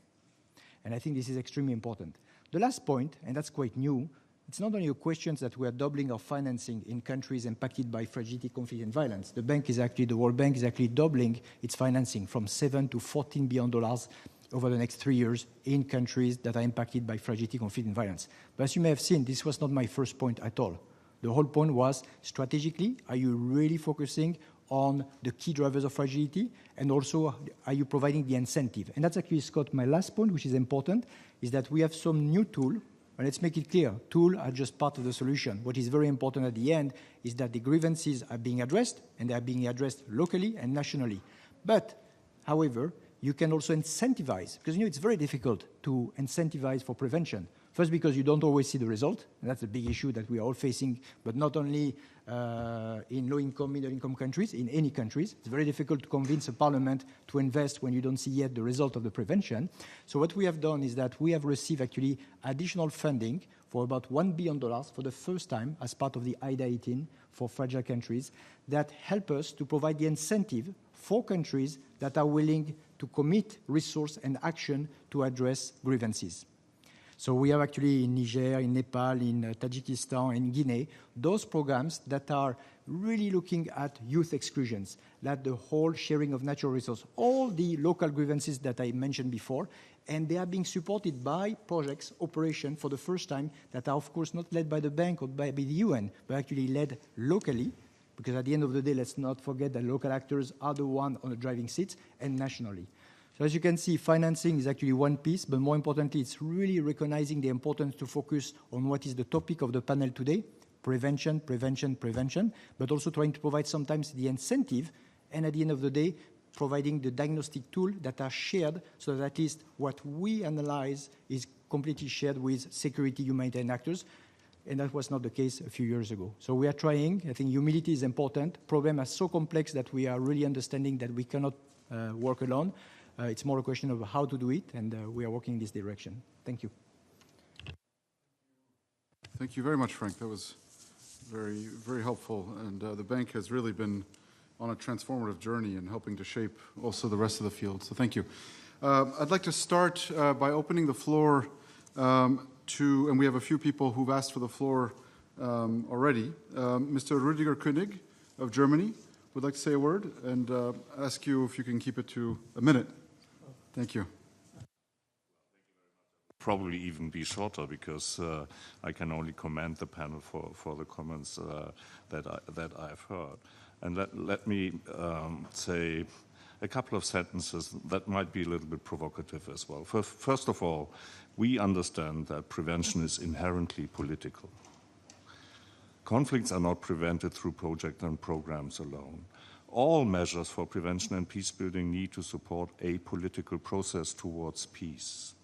And I think this is extremely important. The last point, and that's quite new, it's not only a question that we are doubling our financing in countries impacted by fragility, conflict, and violence. The World Bank is actually doubling its financing from $7 to $14 billion over the next 3 years in countries that are impacted by fragility, conflict, and violence. But as you may have seen, this was not my first point at all. The whole point was, strategically, are you really focusing on the key drivers of fragility, and also are you providing the incentive? And that's actually, Scott, my last point, which is important, is that we have some new tool, and let's make it clear, tools are just part of the solution. What is very important at the end is that the grievances are being addressed, and they are being addressed locally and nationally. But, however, you can also incentivize, because it's very difficult to incentivize for prevention. First, because you don't always see the result, and that's a big issue that we are all facing, but not only in low-income, middle-income countries, in any countries. It's very difficult to convince a parliament to invest when you don't see yet the result of the prevention. So what we have done is that we have received actually additional funding for about $1 billion for the first time as part of the IDA 18 for fragile countries that help us to provide the incentive for countries that are willing to commit resource and action to address grievances. So we have actually in Niger, in Nepal, in Tajikistan, in Guinea, those programs that are really looking at youth exclusions, that the whole sharing of natural resources, all the local grievances that I mentioned before, and they are being supported by projects, operations for the first time that are, of course, not led by the bank or by the UN, but actually led locally, because at the end of the day, let's not forget that local actors are the ones on the driving seats, and nationally. So as you can see, financing is actually one piece, but more importantly, it's really recognizing the importance to focus on what is the topic of the panel today, prevention, prevention, prevention, but also trying to provide sometimes the incentive, and at the end of the day, providing the diagnostic tool that are shared so that at least what we analyze is completely shared with security humanitarian actors, and that was not the case a few years ago. So we are trying. I think humility is important. Programs are so complex that we are really understanding that we cannot work alone. It's more a question of how to do it, and we are working in this direction. Thank you. Thank you very much, Frank. That was very, very helpful. And the bank has really been on a transformative journey in helping to shape also the rest of the field. So thank you. I'd like to start by opening the floor to, and we have a few people who've asked for the floor already. Mr. Rüdiger König of Germany would like to say a word and ask you if you can keep it to a minute. Thank you. Probably even be shorter because I can only commend the panel for the comments that I've heard. And let me say a couple of sentences that might be a little bit provocative as well. First of all, we understand that prevention is inherently political. Conflicts are not prevented through projects and programs alone. All measures for prevention and peacebuilding need to support a political process towards peace.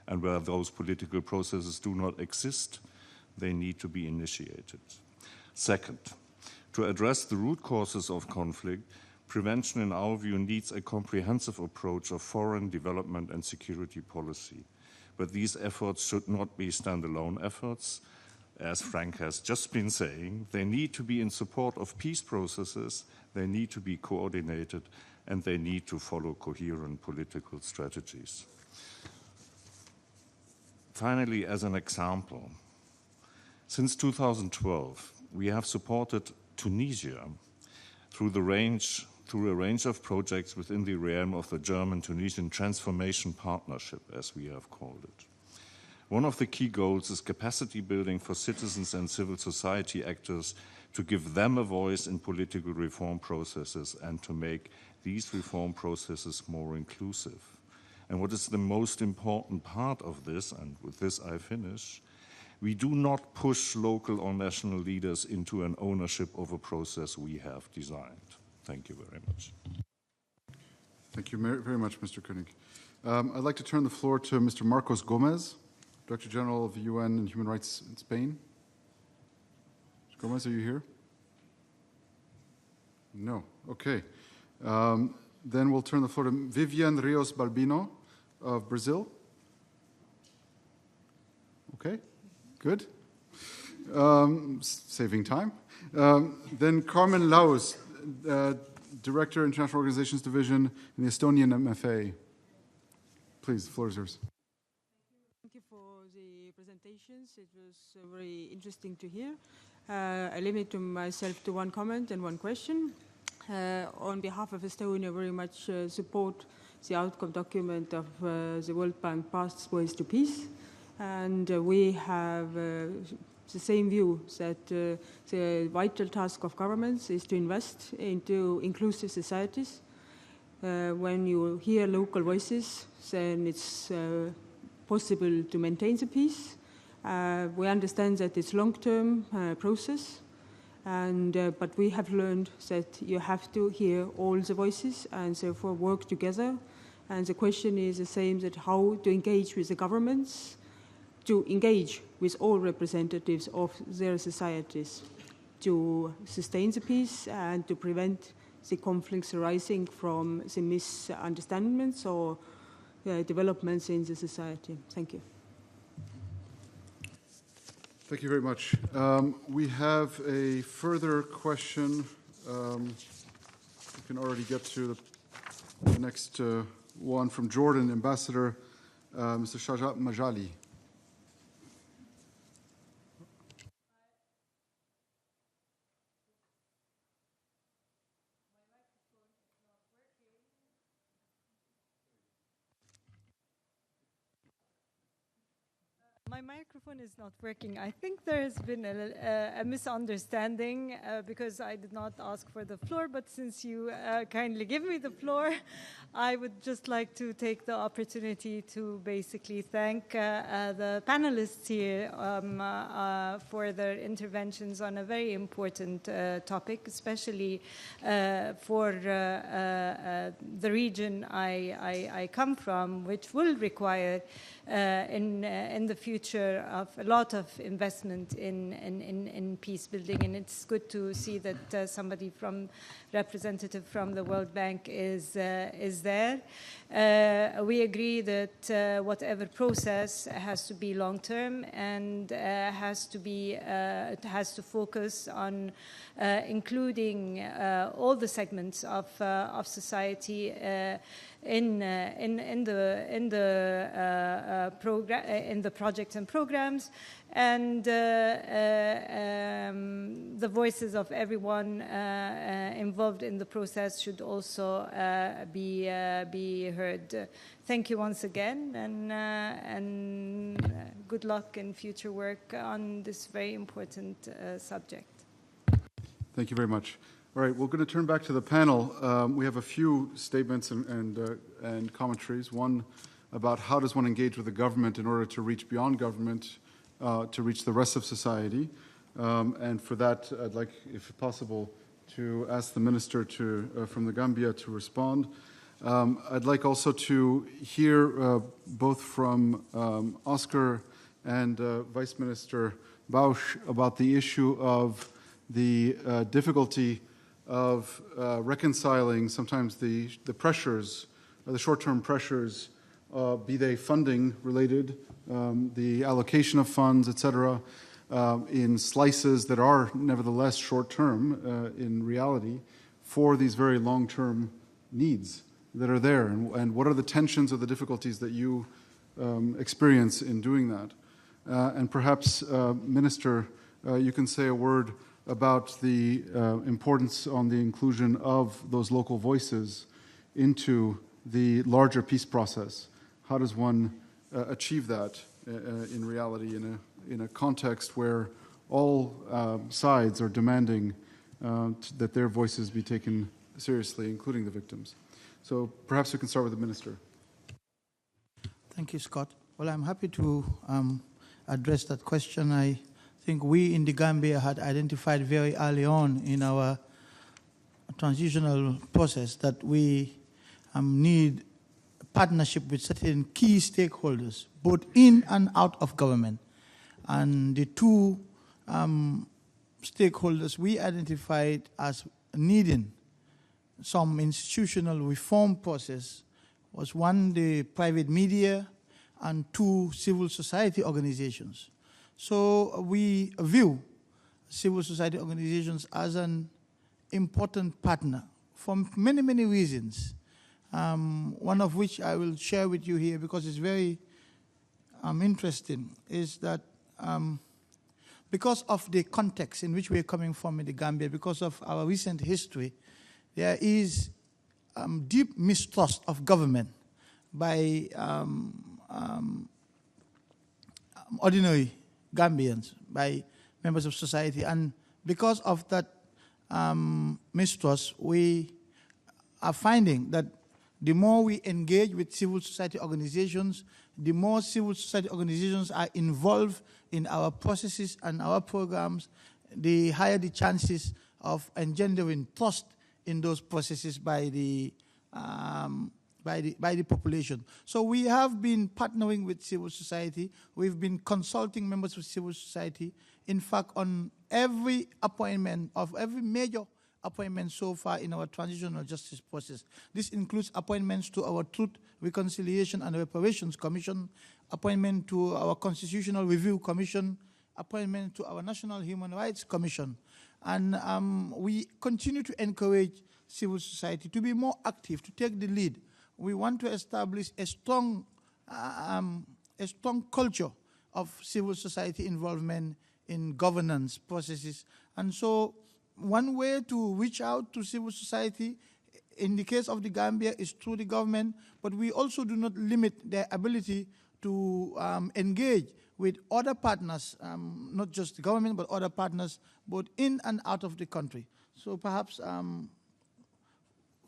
And where those political processes do not exist, they need to be initiated. Second, to address the root causes of conflict, prevention, in our view, needs a comprehensive approach of foreign development and security policy. But these efforts should not be standalone efforts. As Frank has just been saying, they need to be in support of peace processes, they need to be coordinated, and they need to follow coherent political strategies. Finally, as an example, since 2012, we have supported Tunisia through a range of projects within the realm of the German-Tunisian Transformation Partnership, as we have called it. One of the key goals is capacity building for citizens and civil society actors to give them a voice in political reform processes and to make these reform processes more inclusive. And what is the most important part of this, and with this I finish, we do not push local or national leaders into an ownership of a process we have designed. Thank you very much. Thank you very much, Mr. König. I'd like to turn the floor to Mr. Marcos Gomez, Director General of the UN and Human Rights in Spain. Gomez, are you here? No. Okay. Then we'll turn the floor to Vivian Rios Balbino of Brazil. Okay, good. Saving time. Then Carmen Laus, Director, International Organizations Division in the Estonian MFA. Please, the floor is yours. Thank you for the presentations. It was very interesting to hear. I limit myself to one comment and one question. On behalf of Estonia, very much support the outcome document of the World Bank Pathways to Peace. And we have the same view that the vital task of governments is to invest into inclusive societies. When you hear local voices, then it's possible to maintain the peace. We understand that it's a long-term process, but we have learned that you have to hear all the voices and therefore work together. And the question is the same, that how to engage with the governments, to engage with all representatives of their societies to sustain the peace and to prevent the conflicts arising from the misunderstandings or developments in the society. Thank you. Thank you very much. We have a further question. We can already get to the next one from Jordan, Ambassador Mr. Shajat Majali. My microphone is not working. I think there has been a misunderstanding because I did not ask for the floor, but since you kindly give me the floor, I would just like to take the opportunity to basically thank the panelists here for their interventions on a very important topic, especially for the region I come from, which will require in the future of a lot of investment in peace building, and it's good to see that somebody representative from the World Bank is there. We agree that whatever process has to be long term and has to focus on including all the segments of society in the projects and programs, and the voices of everyone involved in the process should also be heard. Thank you once again, and good luck in future work on this very important subject. Thank you very much. All right, we're going to turn back to the panel. We have a few statements and commentaries. One about how does one engage with the government in order to reach beyond government, to reach the rest of society. And for that, I'd like, if possible, to ask the minister from the Gambia to respond. I'd like also to hear both from Oscar and Vice Minister Bausch about the issue of the difficulty of reconciling sometimes the pressures, the short-term pressures, be they funding related, the allocation of funds, et cetera, in slices that are nevertheless short-term in reality for these very long-term needs that are there, and what are the tensions or the difficulties that you experience in doing that. And perhaps, Minister, you can say a word about the importance on the inclusion of those local voices into the larger peace process. How does one achieve that in reality in a context where all sides are demanding that their voices be taken seriously, including the victims? So perhaps we can start with the Minister. Thank you, Scott. Well, I'm happy to address that question. I think we in the Gambia had identified very early on in our transitional process that we need partnership with certain key stakeholders, both in and out of government. And the two stakeholders we identified as needing some institutional reform process was one, the private media, and two, civil society organizations. So we view civil society organizations as an important partner for many, many reasons. One of which I will share with you here because it's very interesting, is that because of the context in which we are coming from in the Gambia, because of our recent history, there is deep mistrust of government by ordinary Gambians, by members of society. And because of that mistrust, we are finding that the more we engage with civil society organizations, the more civil society organizations are involved in our processes and our programs, the higher the chances of engendering trust in those processes by the population. So we have been partnering with civil society. We've been consulting members of civil society. In fact, on every appointment of every major appointment so far in our transitional justice process. This includes appointments to our Truth, Reconciliation and Reparations Commission, appointment to our Constitutional Review Commission, appointment to our National Human Rights Commission. And we continue to encourage civil society to be more active, to take the lead. We want to establish a strong culture of civil society involvement in governance processes. And so one way to reach out to civil society in the case of the Gambia is through the government, but we also do not limit their ability to engage with other partners, not just the government, but other partners, both in and out of the country. So perhaps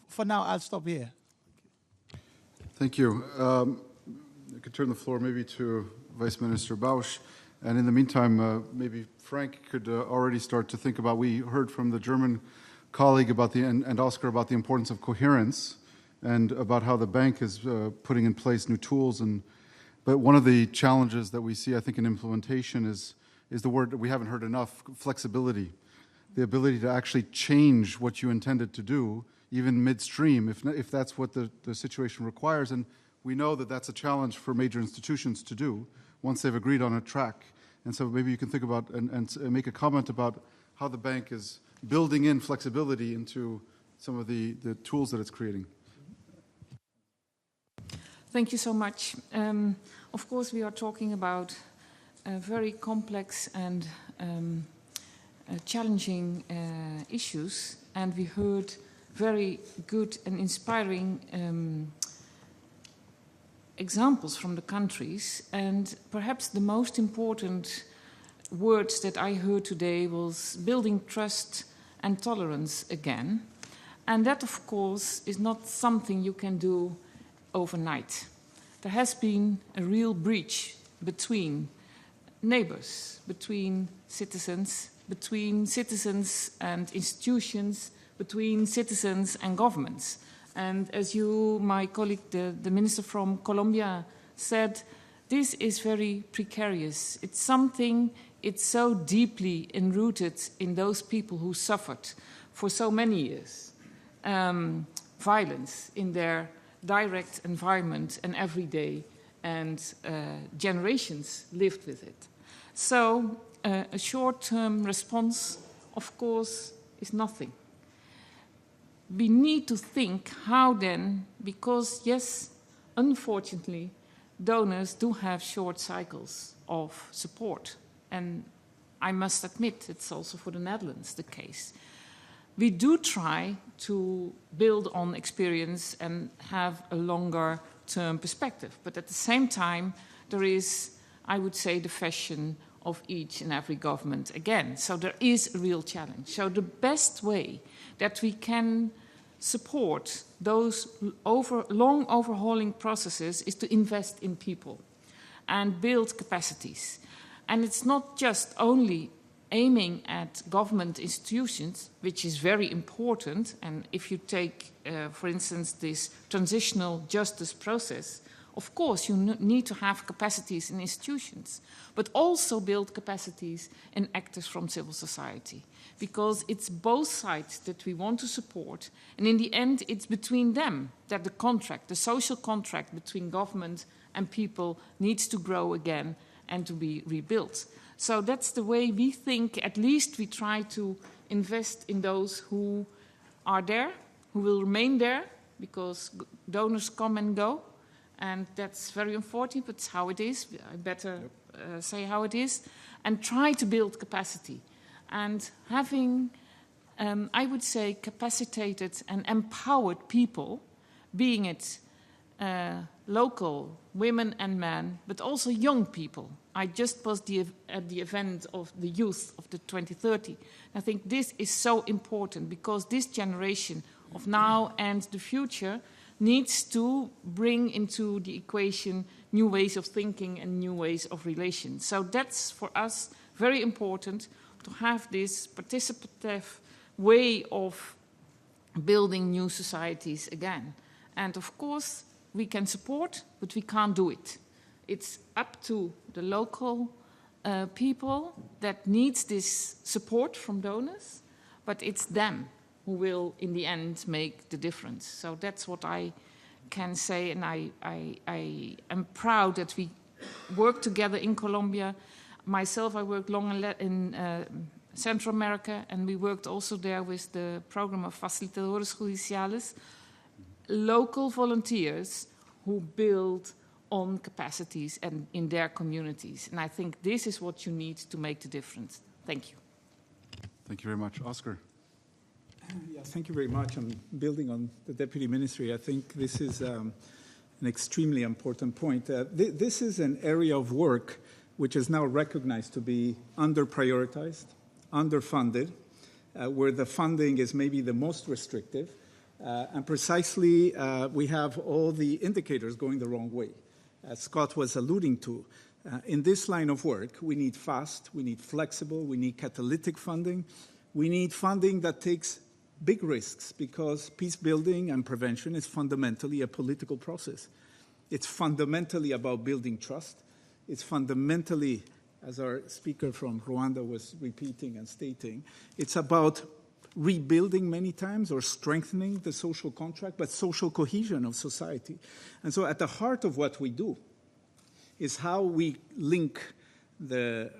for now, I'll stop here. Thank you. I could turn the floor maybe to Vice Minister Bausch. And in the meantime, maybe Frank could already start to think about, we heard from the German colleague about and Oscar about the importance of coherence and about how the bank is putting in place new tools. But one of the challenges that we see, I think, in implementation is the word that we haven't heard enough, flexibility. The ability to actually change what you intended to do, even midstream, if that's what the situation requires. And we know that that's a challenge for major institutions to do once they've agreed on a track. And so maybe you can think about and make a comment about how the bank is building in flexibility into some of the tools that it's creating. Thank you so much. Of course, we are talking about very complex and challenging issues, and we heard very good and inspiring examples from the countries, and perhaps the most important words that I heard today was building trust and tolerance again. And that, of course, is not something you can do overnight. There has been a real breach between neighbors, between citizens and institutions, between citizens and governments. And as you, my colleague, the minister from Colombia, said, this is very precarious. It's something, it's so deeply enrooted in those people who suffered for so many years. Violence in their direct environment and every day, and generations lived with it. So a short-term response, of course, is nothing. We need to think how then, because yes, unfortunately, donors do have short cycles of support. And I must admit, it's also for the Netherlands the case. We do try to build on experience and have a longer term perspective. But at the same time, there is, I would say, the fashion of each and every government again. So there is a real challenge. So the best way that we can support those long overhauling processes is to invest in people and build capacities. And it's not just only aiming at government institutions, which is very important. And if you take, for instance, this transitional justice process, of course, you need to have capacities in institutions, but also build capacities in actors from civil society, because it's both sides that we want to support. And in the end, it's between them that the contract, the social contract between government and people needs to grow again and to be rebuilt. So that's the way we think. At least we try to invest in those who are there, who will remain there, because donors come and go. And that's very unfortunate, but it's how it is. I better say how it is. And try to build capacity. And having, I would say, capacitated and empowered people, being it local women and men, but also young people. I just was at the event of the youth of the 2030. I think this is so important, because this generation of now and the future needs to bring into the equation new ways of thinking and new ways of relations. So that's, for us, very important to have this participative way of building new societies again. And of course, we can support, but we can't do it. It's up to the local people that needs this support from donors, but it's them who will, in the end, make the difference. So that's what I can say, and I am proud that we work together in Colombia. Myself, I worked long in Central America, and we worked also there with the program of Facilitadores Judiciales, local volunteers who build on capacities and in their communities. And I think this is what you need to make the difference. Thank you. Thank you very much. Oscar. Yeah, thank you very much. I'm building on the Deputy Ministry. I think this is an extremely important point. This is an area of work which is now recognized to be under-prioritized, underfunded, where the funding is maybe the most restrictive. And precisely, we have all the indicators going the wrong way. As Scott was alluding to, in this line of work, we need fast, we need flexible, we need catalytic funding. We need funding that takes big risks, because peace building and prevention is fundamentally a political process. It's fundamentally about building trust. It's fundamentally, as our speaker from Rwanda was repeating and stating, it's about rebuilding many times or strengthening the social contract, but social cohesion of society. And so at the heart of what we do is how we link the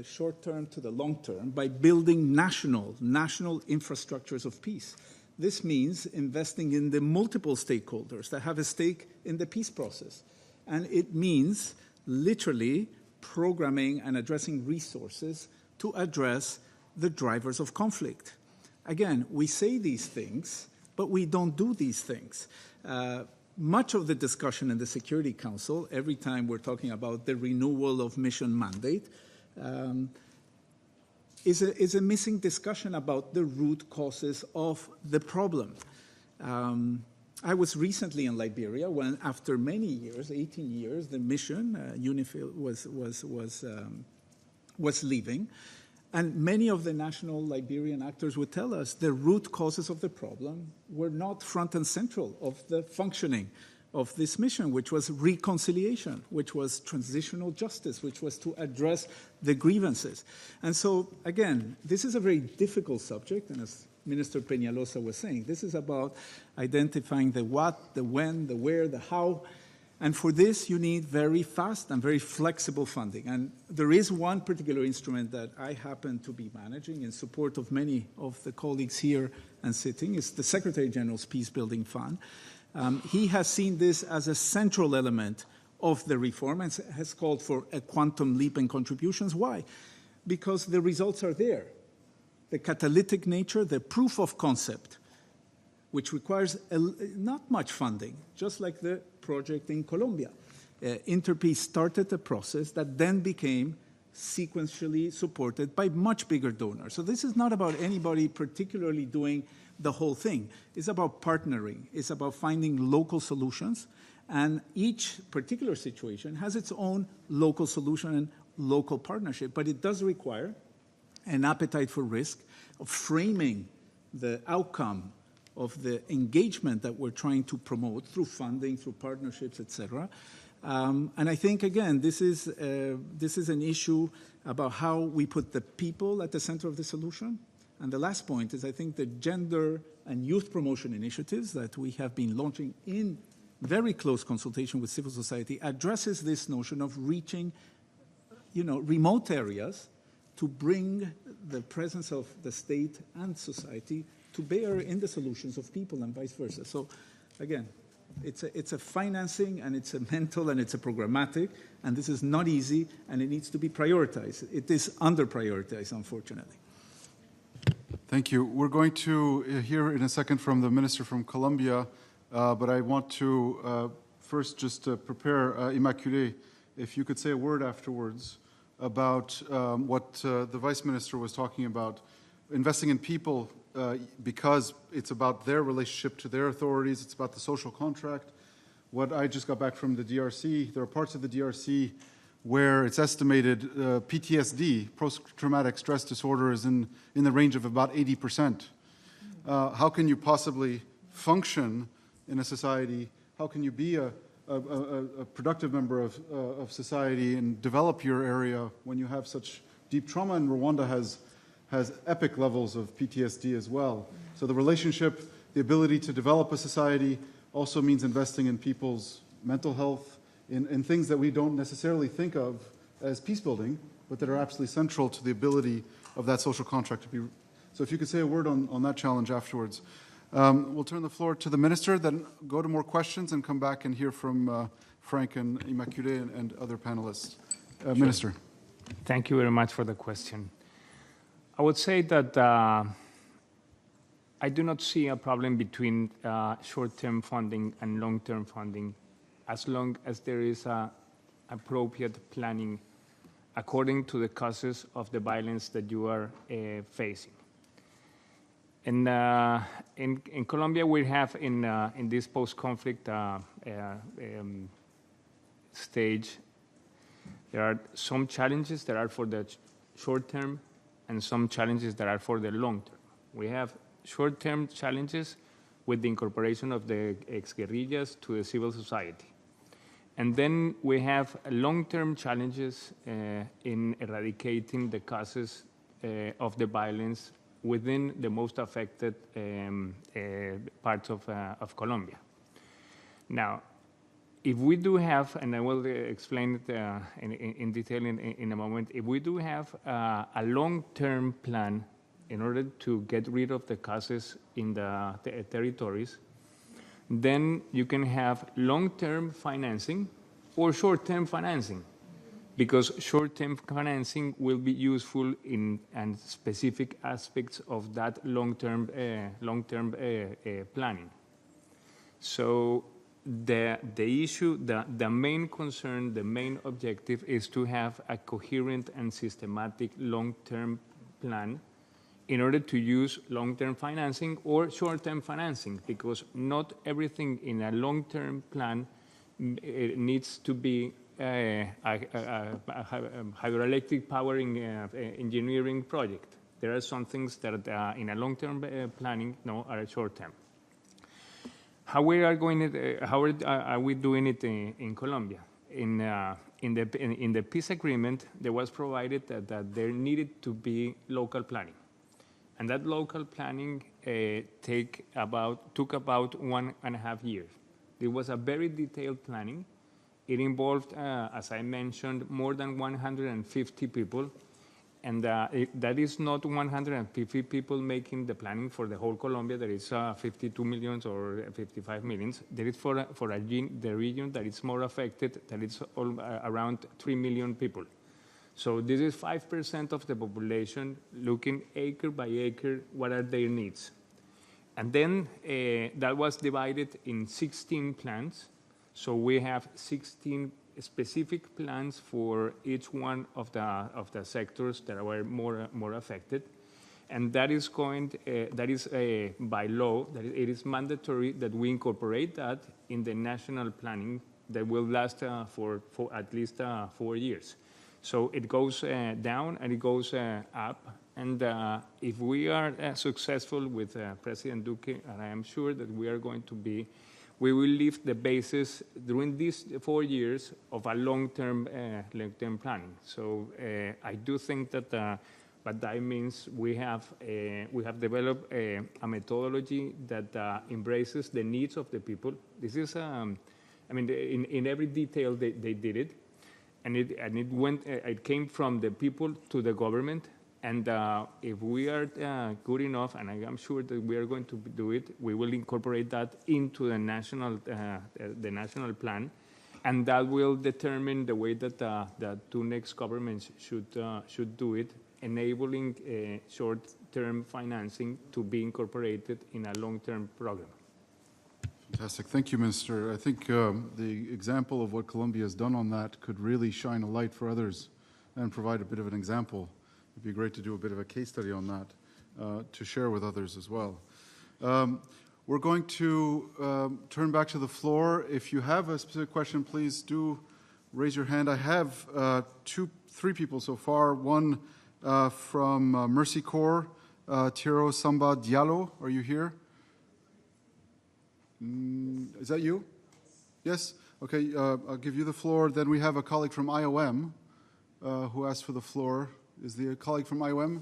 short term to the long term by building national infrastructures of peace. This means investing in the multiple stakeholders that have a stake in the peace process. And it means literally programming and addressing resources to address the drivers of conflict. Again, we say these things, but we don't do these things. Much of the discussion in the Security Council, every time we're talking about the renewal of mission mandate, is a missing discussion about the root causes of the problem. I was recently in Liberia when, after many years, 18 years, the mission, UNIFIL, was leaving. And many of the national Liberian actors would tell us the root causes of the problem were not front and central of the functioning of this mission, which was reconciliation, which was transitional justice, which was to address the grievances. And so, again, this is a very difficult subject, and as Minister Peñalosa was saying, this is about identifying the what, the when, the where, the how. And for this, you need very fast and very flexible funding. And there is one particular instrument that I happen to be managing in support of many of the colleagues here and sitting. It's the Secretary General's Peacebuilding Fund. He has seen this as a central element of the reform and has called for a quantum leap in contributions. Why? Because the results are there. The catalytic nature, the proof of concept, which requires not much funding, just like the project in Colombia. Interpeace started a process that then became sequentially supported by much bigger donors. So this is not about anybody particularly doing the whole thing. It's about partnering. It's about finding local solutions. And each particular situation has its own local solution and local partnership. But it does require an appetite for risk, of framing the outcome of the engagement that we're trying to promote through funding, through partnerships, etc. And I think, again, this is an issue about how we put the people at the center of the solution. And the last point is, I think, the gender and youth promotion initiatives that we have been launching in very close consultation with civil society addresses this notion of reaching, remote areas to bring the presence of the state and society to bear in the solutions of people and vice versa. So, again, it's a financing, and it's a mental, and it's a programmatic, and this is not easy, and it needs to be prioritized. It is under-prioritized, unfortunately. Thank you. We're going to hear in a second from the minister from Colombia, but I want to first just prepare Immaculée, if you could say a word afterwards about what the vice minister was talking about, investing in people because it's about their relationship to their authorities, it's about the social contract. What I just got back from the DRC, there are parts of the DRC where it's estimated PTSD, post-traumatic stress disorder, is in the range of about 80%. How can you possibly function in a society? How can you be a productive member of society and develop your area when you have such deep trauma? And Rwanda has epic levels of PTSD as well. So the relationship, the ability to develop a society also means investing in people's mental health, in things that we don't necessarily think of as peace building, but that are absolutely central to the ability of that social contract to be. So if you could say a word on that challenge afterwards. We'll turn the floor to the minister, then go to more questions and come back and hear from Frank and Immaculée and other panelists. Sure. Minister. Thank you very much for the question. I would say that I do not see a problem between short-term funding and long-term funding, as long as there is appropriate planning according to the causes of the violence that you are facing. In Colombia, we have in this post-conflict stage, there are some challenges that are for the short-term and some challenges that are for the long-term. We have short-term challenges with the incorporation of the ex-guerrillas to the civil society. And then we have long-term challenges in eradicating the causes of the violence within the most affected parts of Colombia. Now, if we do have, and I will explain it in detail in a moment, if we do have a long-term plan in order to get rid of the causes in the territories, then you can have long-term financing or short-term financing, because short-term financing will be useful in specific aspects of that long-term planning. So the issue, the main concern, the main objective is to have a coherent and systematic long-term plan in order to use long-term financing or short-term financing, because not everything in a long-term plan needs to be a hydroelectric powering engineering project. There are some things that in a long-term planning are short-term. How are we doing it in Colombia? In the peace agreement, there was provided that there needed to be local planning. And that local planning took about 1.5 years. It was a very detailed planning. It involved, as I mentioned, more than 150 people. And that is not 150 people making the planning for the whole Colombia. There is 52 million or 55 million. There is for the region that is more affected, that is around 3 million people. So this is 5% of the population looking acre by acre, what are their needs. And then that was divided in 16 plans. So we have 16 specific plans for each one of the sectors that were more affected. And that is by law, that it is mandatory that we incorporate that in the national planning that will last for at least 4 years. So it goes down and it goes up, And if we are successful with President Duque, and I am sure that we are going to be, we will lift the basis during these 4 years of a long-term planning. So I do think that what that means we have developed a methodology that embraces the needs of the people. This is, I mean, in every detail they did it, and it came from the people to the government. And if we are good enough, and I am sure that we are going to do it, we will incorporate that into the national plan, and that will determine the way that the two next governments should do it, enabling short-term financing to be incorporated in a long-term program. Fantastic. Thank you, Minister. I think the example of what Colombia has done on that could really shine a light for others and provide a bit of an example. It'd be great to do a bit of a case study on that to share with others as well. We're going to turn back to the floor. If you have a specific question, please do raise your hand. I have three people so far. One from Mercy Corps, Tiro Samba Diallo. Are you here? Is that you? Yes? Okay, I'll give you the floor. Then we have a colleague from IOM who asked for the floor. Is the colleague from IOM?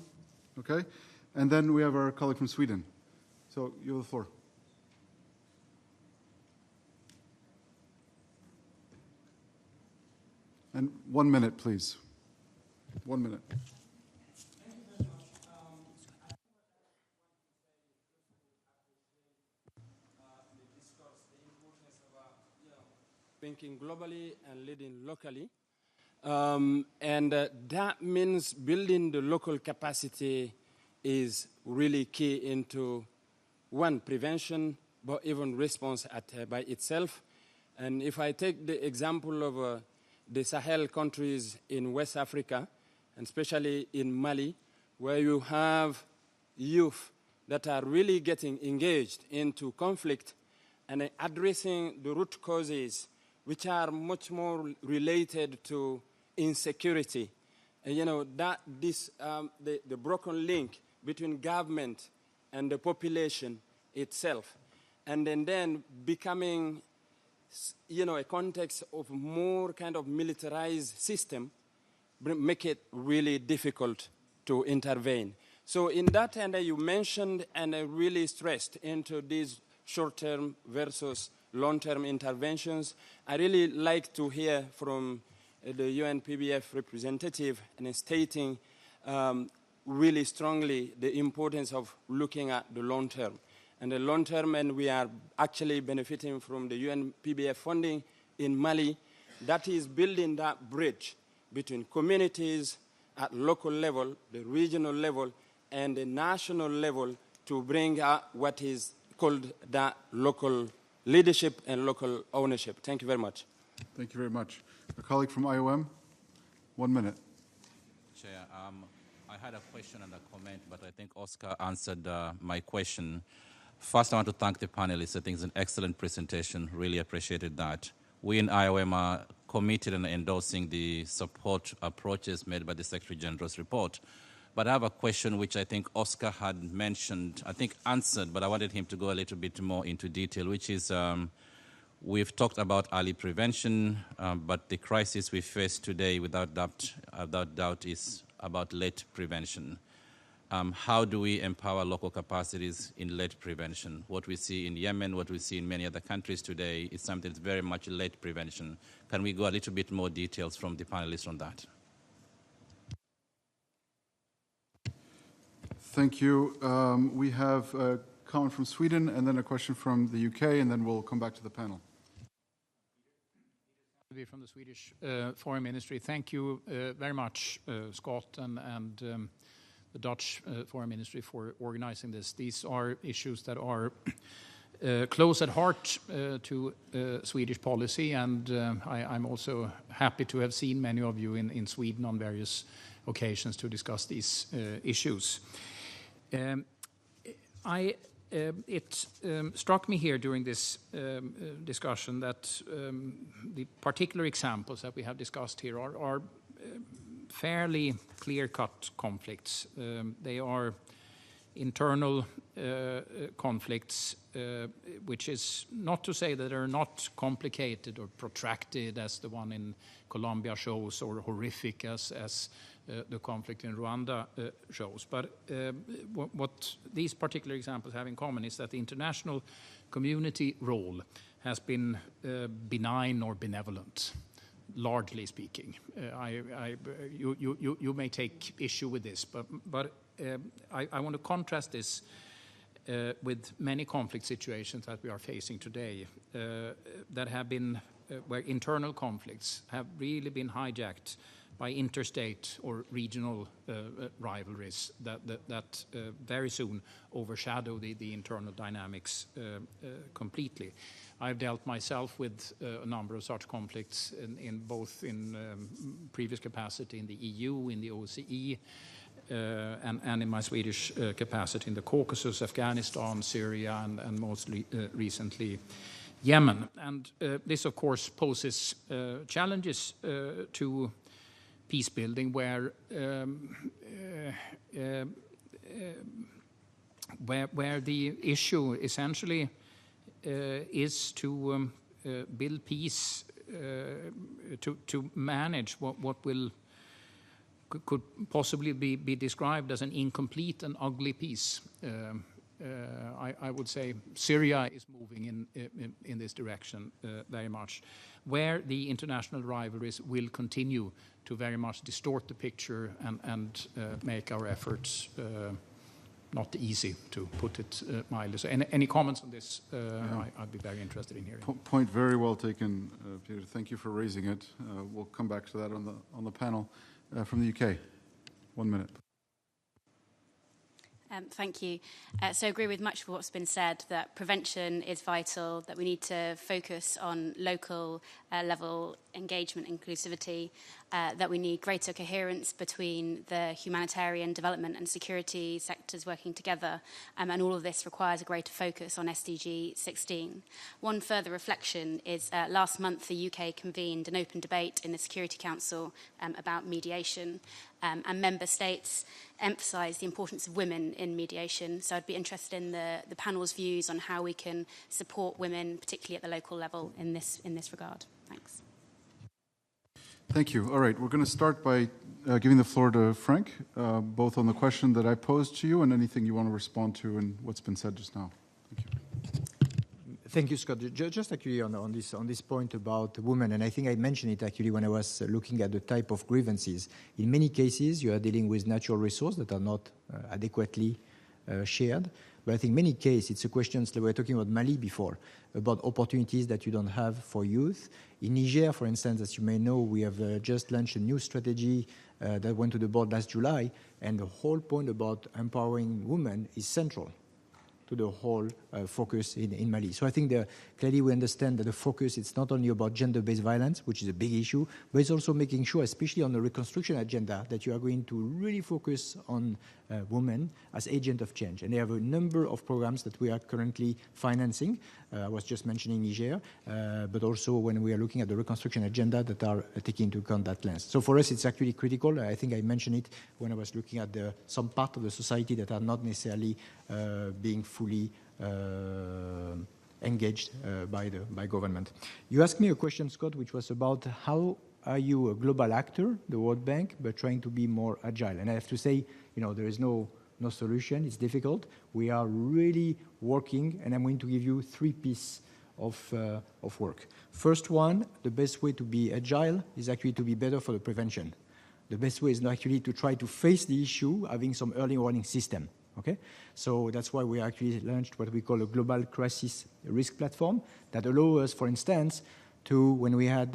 Okay. And then we have our colleague from Sweden. So you have the floor. And 1 minute, please. 1 minute. Thinking globally and leading locally. That means building the local capacity is really key into, one, prevention, but even response by itself. And if I take the example of the Sahel countries in West Africa, and especially in Mali, where you have youth that are really getting engaged into conflict and addressing the root causes, which are much more related to insecurity. And you know, that the broken link between government and the population itself, and then becoming, you know, a context of more kind of militarized system, make it really difficult to intervene. So in that end, you mentioned and really stressed into these short-term versus long-term interventions. I really like to hear from the UNPBF representative and stating really strongly the importance of looking at the long term. And the long term, and we are actually benefiting from the UNPBF funding in Mali, that is building that bridge between communities at local level, the regional level, and the national level to bring out what is called that local leadership and local ownership. Thank you very much. Thank you very much. A colleague from IOM, 1 minute. Chair, I had a question and a comment, but I think Oscar answered my question. First, I want to thank the panelists. I think it's an excellent presentation. Really appreciated that. We in IOM are committed and endorsing the support approaches made by the Secretary General's report. But I have a question which I think Oscar had mentioned, I think answered, but I wanted him to go a little bit more into detail, which is we've talked about early prevention, but the crisis we face today without doubt is about late prevention. How do we empower local capacities in late prevention? What we see in Yemen, what we see in many other countries today is something that's very much late prevention. Can we go a little bit more details from the panelists on that? Thank you. We have a comment from Sweden and then a question from the UK, and then we'll come back to the panel. From the Swedish Foreign Ministry. Thank you very much, Scott, and the Dutch Foreign Ministry for organizing this. These are issues that are close at heart to Swedish policy, and I'm also happy to have seen many of you in Sweden on various occasions to discuss these issues. It struck me here during this discussion that the particular examples that we have discussed here are fairly clear-cut conflicts. They are internal conflicts, which is not to say that they're not complicated or protracted as the one in Colombia shows, or horrific as the conflict in Rwanda shows. But what these particular examples have in common is that the international community role has been benign or benevolent, largely speaking. You may take issue with this, but I want to contrast this with many conflict situations that we are facing today that have been where internal conflicts have really been hijacked by interstate or regional rivalries that very soon overshadow the internal dynamics completely. I've dealt myself with a number of such conflicts in both previous capacity in the EU, in the OSCE, and in my Swedish capacity in the Caucasus, Afghanistan, Syria, and most recently Yemen. And this, of course, poses challenges to peace building, where the issue essentially is to build peace, to manage what could possibly be described as an incomplete and ugly peace. I would say Syria is moving in this direction very much, where the international rivalries will continue to very much distort the picture and make our efforts not easy, to put it mildly. So any comments on this? I'd be very interested in hearing. Point very well taken, Peter. Thank you for raising it. We'll come back to that on the panel. From the UK, 1 minute. Thank you. So I agree with much of what's been said, that prevention is vital, that we need to focus on local level engagement, inclusivity, that we need greater coherence between the humanitarian, development and security sectors working together, and all of this requires a greater focus on SDG 16. One further reflection is last month the UK convened an open debate in the Security Council about mediation, and member states emphasise the importance of women in mediation. So I'd be interested in the panel's views on how we can support women, particularly at the local level, in this regard. Thanks. Thank you. All right, we're going to start by giving the floor to Frank, both on the question that I posed to you and anything you want to respond to and what's been said just now. Thank you. Thank you, Scott. Just actually on this point about women, and I think I mentioned it actually when I was looking at the type of grievances. In many cases, you are dealing with natural resources that are not adequately shared. But I think in many cases, it's a question, we were talking about Mali before, about opportunities that you don't have for youth. In Niger, for instance, as you may know, we have just launched a new strategy that went to the board last July, and the whole point about empowering women is central to the whole focus in Mali. So I think clearly we understand that the focus, it's not only about gender-based violence, which is a big issue, but it's also making sure, especially on the reconstruction agenda, that you are going to really focus on women as agent of change. And they have a number of programs that we are currently financing. I was just mentioning Niger, but also when we are looking at the reconstruction agenda that are taking into account that lens. So for us, it's actually critical. I think I mentioned it when I was looking at some part of the society that are not necessarily being fully engaged by government. You asked me a question, Scott, which was about how are you a global actor, the World Bank, but trying to be more agile? And I have to say, there is no solution. It's difficult. We are really working, and I'm going to give you 3 pieces of work. First one, the best way to be agile is actually to be better for the prevention. The best way is not actually to try to face the issue, having some early warning system. Okay, so that's why we actually launched what we call a global crisis risk platform that allows us, for instance, to, when we had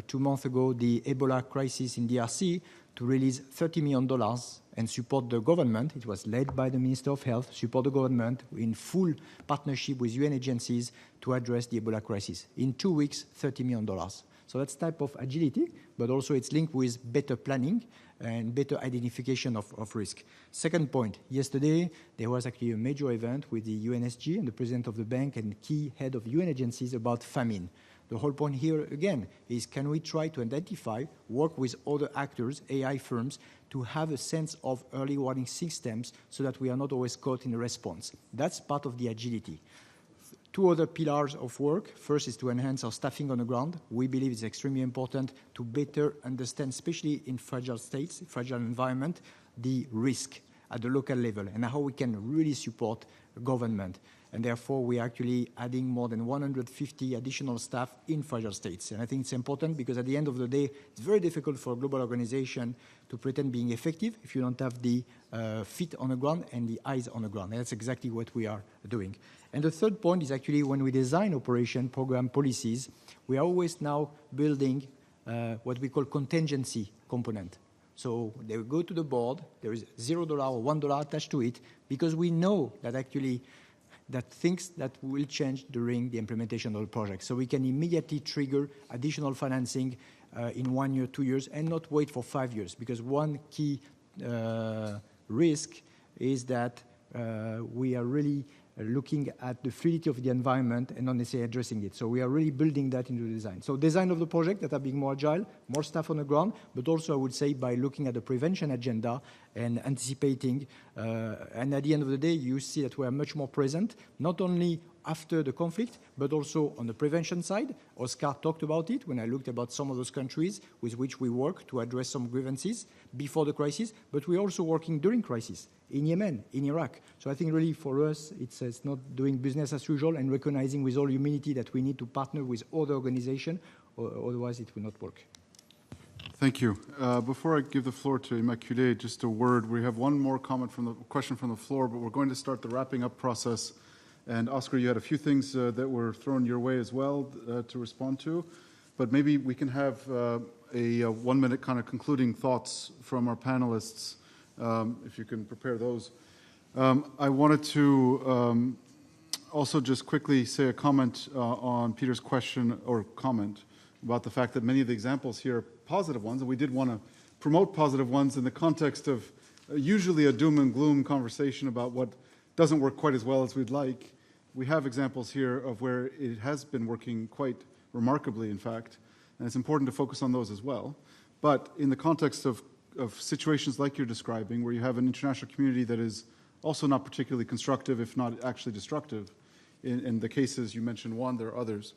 2 months ago the Ebola crisis in DRC, to release $30 million and support the government. It was led by the Minister of Health, support the government in full partnership with UN agencies to address the Ebola crisis. In 2 weeks, $30 million. So that's type of agility, but also it's linked with better planning and better identification of risk. Second point, yesterday there was actually a major event with the UNSG and the president of the bank and key head of UN agencies about famine. The whole point here, again, is can we try to identify, work with other actors, AI firms, to have a sense of early warning systems so that we are not always caught in the response. That's part of the agility. Two other pillars of work. First is to enhance our staffing on the ground. We believe it's extremely important to better understand, especially in fragile states, fragile environment, the risk at the local level and how we can really support government. And therefore, we are actually adding more than 150 additional staff in fragile states. And I think it's important because at the end of the day, it's very difficult for a global organization to pretend being effective if you don't have the feet on the ground and the eyes on the ground. And that's exactly what we are doing. And the third point is actually when we design operation program policies, we are always now building what we call contingency component. So they will go to the board, there is $0 or $1 attached to it, because we know that actually that things that will change during the implementation of the project. So we can immediately trigger additional financing in 1 year, 2 years, and not wait for 5 years, because one key risk is that we are really looking at the fluidity of the environment and not necessarily addressing it. So we are really building that into the design. So design of the project that are being more agile, more staff on the ground, but also I would say by looking at the prevention agenda and anticipating. And at the end of the day, you see that we are much more present, not only after the conflict, but also on the prevention side. Oscar talked about it when I looked about some of those countries with which we work to address some grievances before the crisis, but we're also working during crisis in Yemen, in Iraq. So I think really for us, it's not doing business as usual and recognizing with all humility that we need to partner with other organizations, or otherwise it will not work. Thank you. Before I give the floor to Immaculée, just a word. We have one more question from the floor, but we're going to start the wrapping up process. And Oscar, you had a few things that were thrown your way as well to respond to. But maybe we can have a 1 minute kind of concluding thoughts from our panelists, if you can prepare those. I wanted to also just quickly say a comment on Peter's question or comment about the fact that many of the examples here are positive ones, and we did want to promote positive ones in the context of usually a doom and gloom conversation about what doesn't work quite as well as we'd like. We have examples here of where it has been working quite remarkably, in fact, and it's important to focus on those as well. But in the context of situations like you're describing, where you have an international community that is also not particularly constructive, if not actually destructive, in the cases you mentioned one, there are others.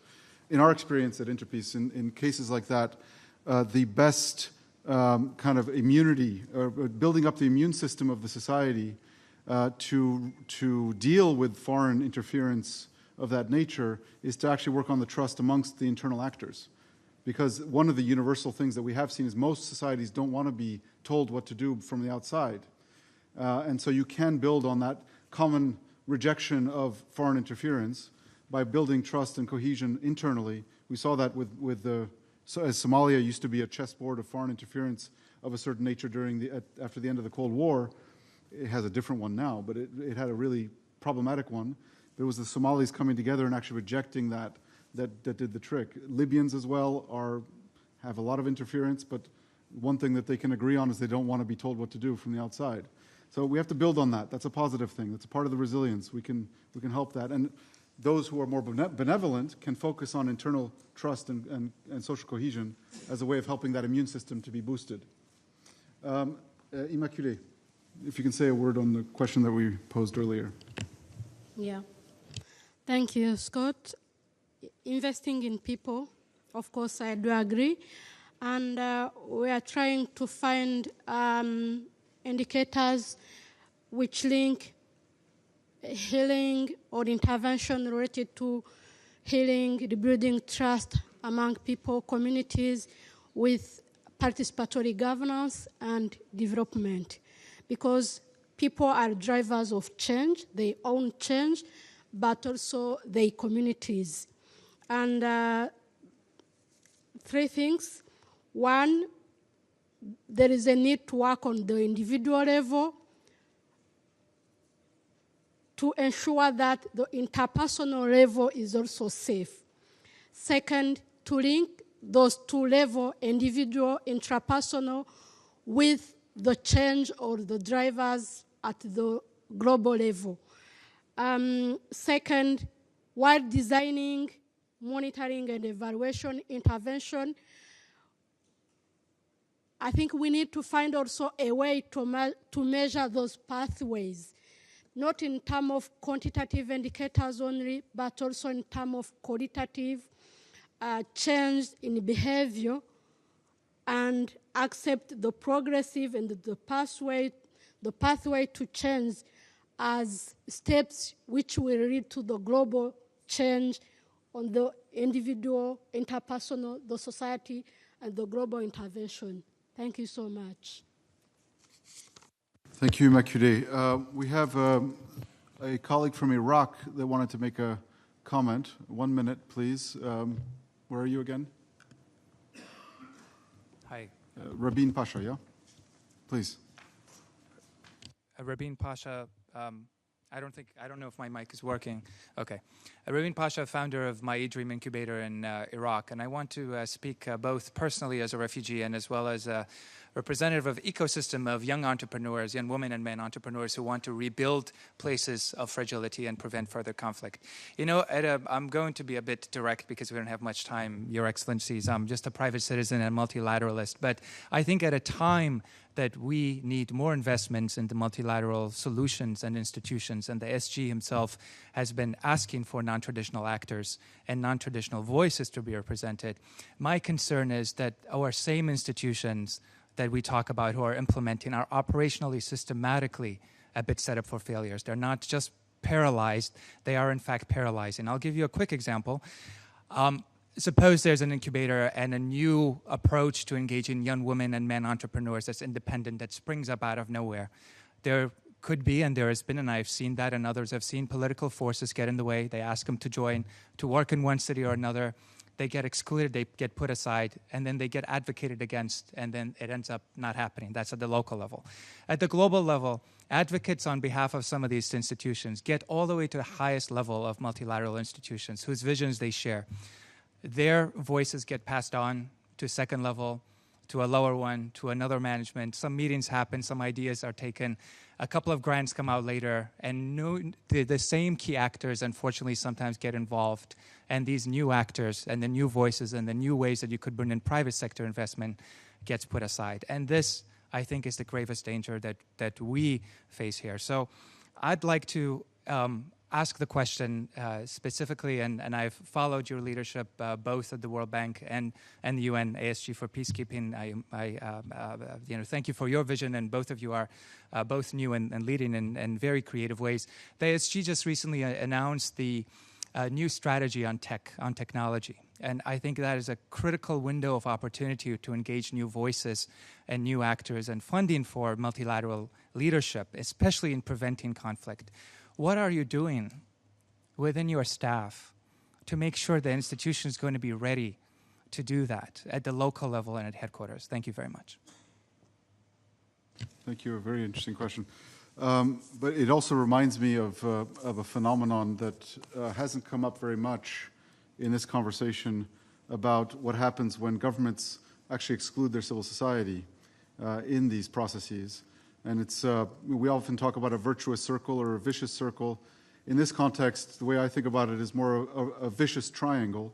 In our experience at Interpeace, in cases like that, the best kind of immunity, or building up the immune system of the society to deal with foreign interference of that nature is to actually work on the trust amongst the internal actors. Because one of the universal things that we have seen is most societies don't want to be told what to do from the outside. And so you can build on that common rejection of foreign interference by building trust and cohesion internally. We saw that as Somalia used to be a chessboard of foreign interference of a certain nature after the end of the Cold War. It has a different one now, but it had a really problematic one. But it was the Somalis coming together and actually rejecting that did the trick. Libyans as well have a lot of interference, but one thing that they can agree on is they don't want to be told what to do from the outside. So we have to build on that. That's a positive thing. That's a part of the resilience. We can help that. And those who are more benevolent can focus on internal trust and social cohesion as a way of helping that immune system to be boosted. Immaculée, if you can say a word on the question that we posed earlier. Yeah. Thank you, Scott. Investing in people, of course, I do agree. And we are trying to find indicators which link healing or intervention related to healing, rebuilding trust among people, communities, with participatory governance and development. Because people are drivers of change, they own change, but also their communities. And 3 things. 1, there is a need to work on the individual level to ensure that the interpersonal level is also safe. 2nd, to link those 2 levels, individual, intrapersonal, with the change or the drivers at the global level. 2nd, while designing monitoring and evaluation intervention. I think we need to find also a way to measure those pathways, not in terms of quantitative indicators only, but also in terms of qualitative change in behavior, and accept the progressive and the pathway to change as steps which will lead to the global change on the individual, interpersonal, the society, and the global intervention. Thank you so much. Thank you, Immaculée. We have a colleague from Iraq that wanted to make a comment. 1 minute, please. Where are you again? Hi. Rabin Pasha, yeah? Please. Rabin Pasha, I don't know if my mic is working. Okay. Rabin Pasha, founder of My Dream Incubator in Iraq, and I want to speak both personally as a refugee and as well as a representative of ecosystem of young entrepreneurs, young women and men entrepreneurs who want to rebuild places of fragility and prevent further conflict. You know, I'm going to be a bit direct because we don't have much time, Your Excellencies. I'm just a private citizen and multilateralist, but I think at a time that we need more investments in the multilateral solutions and institutions, and the SG himself has been asking for non-traditional actors and non-traditional voices to be represented. My concern is that our same institutions that we talk about who are implementing are operationally, systematically a bit set up for failures. They're not just paralyzed, they are in fact paralyzing. I'll give you a quick example. Suppose there's an incubator and a new approach to engaging young women and men entrepreneurs that's independent, that springs up out of nowhere. There could be, and there has been, and I've seen that and others have seen, political forces get in the way. They ask them to join, to work in one city or another. They get excluded, they get put aside, and then they get advocated against, and then it ends up not happening. That's at the local level. At the global level, advocates on behalf of some of these institutions get all the way to the highest level of multilateral institutions whose visions they share. Their voices get passed on to second level, to a lower one, to another management. Some meetings happen, some ideas are taken. A couple of grants come out later, and the same key actors, unfortunately, sometimes get involved. And these new actors and the new voices and the new ways that you could bring in private sector investment gets put aside. And this, I think, is the gravest danger that we face here. So I'd like to ask the question specifically, and I've followed your leadership both at the World Bank and the UN ASG for peacekeeping. I thank you for your vision, and both of you are both new and leading in very creative ways. The ASG just recently announced the new strategy on technology, and I think that is a critical window of opportunity to engage new voices and new actors and funding for multilateral leadership, especially in preventing conflict. What are you doing within your staff to make sure the institution is going to be ready to do that at the local level and at headquarters? Thank you very much. Thank you. A very interesting question. But it also reminds me of a phenomenon that hasn't come up very much in this conversation about what happens when governments actually exclude their civil society in these processes. And it's we often talk about a virtuous circle or a vicious circle. In this context, the way I think about it is more a vicious triangle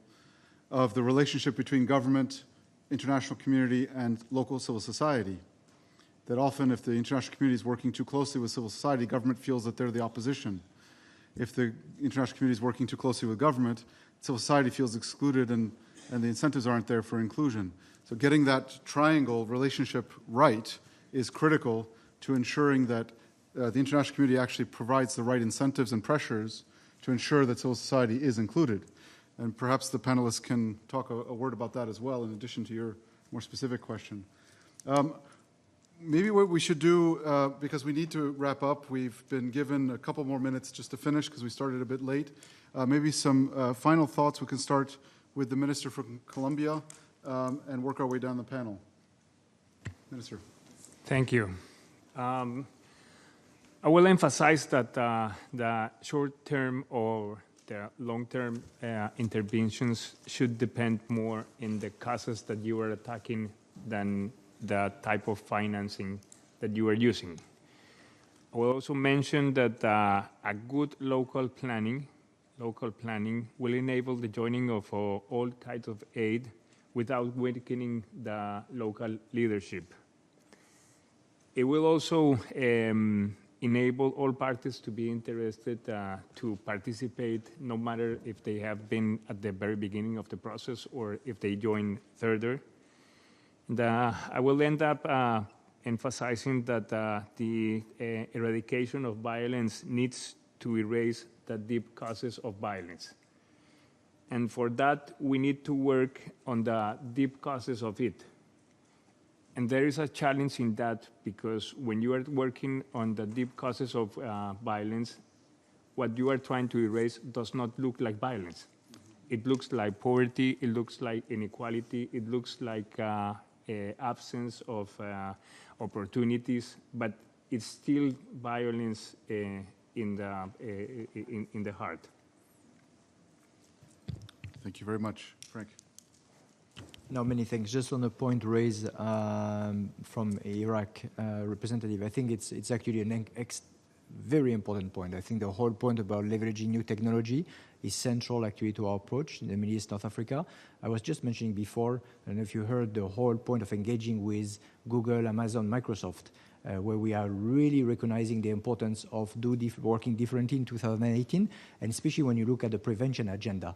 of the relationship between government, international community, and local civil society. That often, if the international community is working too closely with civil society, government feels that they're the opposition. If the international community is working too closely with government, civil society feels excluded and the incentives aren't there for inclusion. So getting that triangle relationship right is critical to ensuring that the international community actually provides the right incentives and pressures to ensure that civil society is included. And perhaps the panelists can talk a word about that as well, in addition to your more specific question. Maybe what we should do, because we need to wrap up, we've been given a couple more minutes just to finish because we started a bit late. Maybe some final thoughts. We can start with the Minister from Colombia and work our way down the panel. Minister. Thank you. I will emphasize that the short-term or the long-term interventions should depend more in the causes that you are attacking than the type of financing that you are using. I will also mention that a good local planning, local planning will enable the joining of all types of aid without weakening the local leadership. It will also enable all parties to be interested to participate, no matter if they have been at the very beginning of the process or if they join further. And, I will end up emphasizing that the eradication of violence needs to erase the deep causes of violence. And for that, we need to work on the deep causes of it. And there is a challenge in that, because when you are working on the deep causes of violence, what you are trying to erase does not look like violence. It looks like poverty, it looks like inequality, it looks like absence of opportunities, but it's still violence in the heart. Thank you very much. Frank. No, many thanks. Just on the point raised from Iraq representative, I think it's actually a very important point. I think the whole point about leveraging new technology is central actually to our approach in the Middle East, North Africa. I was just mentioning before, I don't know if you heard the whole point of engaging with Google, Amazon, Microsoft, where we are really recognizing the importance of working differently in 2018, and especially when you look at the prevention agenda.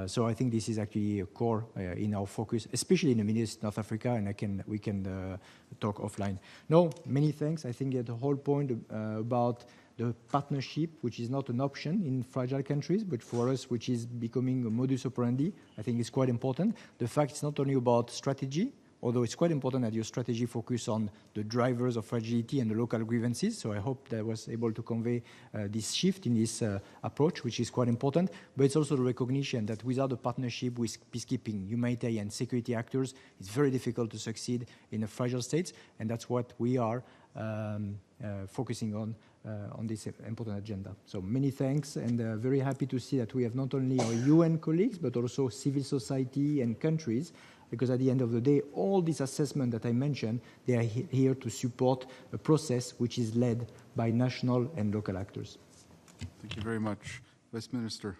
So I think this is actually a core in our focus, especially in the Middle East, North Africa, and we can talk offline. No, many thanks. I think the whole point about the partnership, which is not an option in fragile countries, but for us, which is becoming a modus operandi, I think is quite important. The fact it's not only about strategy, although it's quite important that your strategy focus on the drivers of fragility and the local grievances. So I hope that I was able to convey this shift in this approach, which is quite important. But it's also the recognition that without a partnership with peacekeeping, humanitarian, security actors, it's very difficult to succeed in a fragile states. And that's what we are focusing on this important agenda. So many thanks, and very happy to see that we have not only our UN colleagues, but also civil society and countries, because at the end of the day, all these assessments that I mentioned, they are here to support a process which is led by national and local actors. Thank you very much. Vice Minister.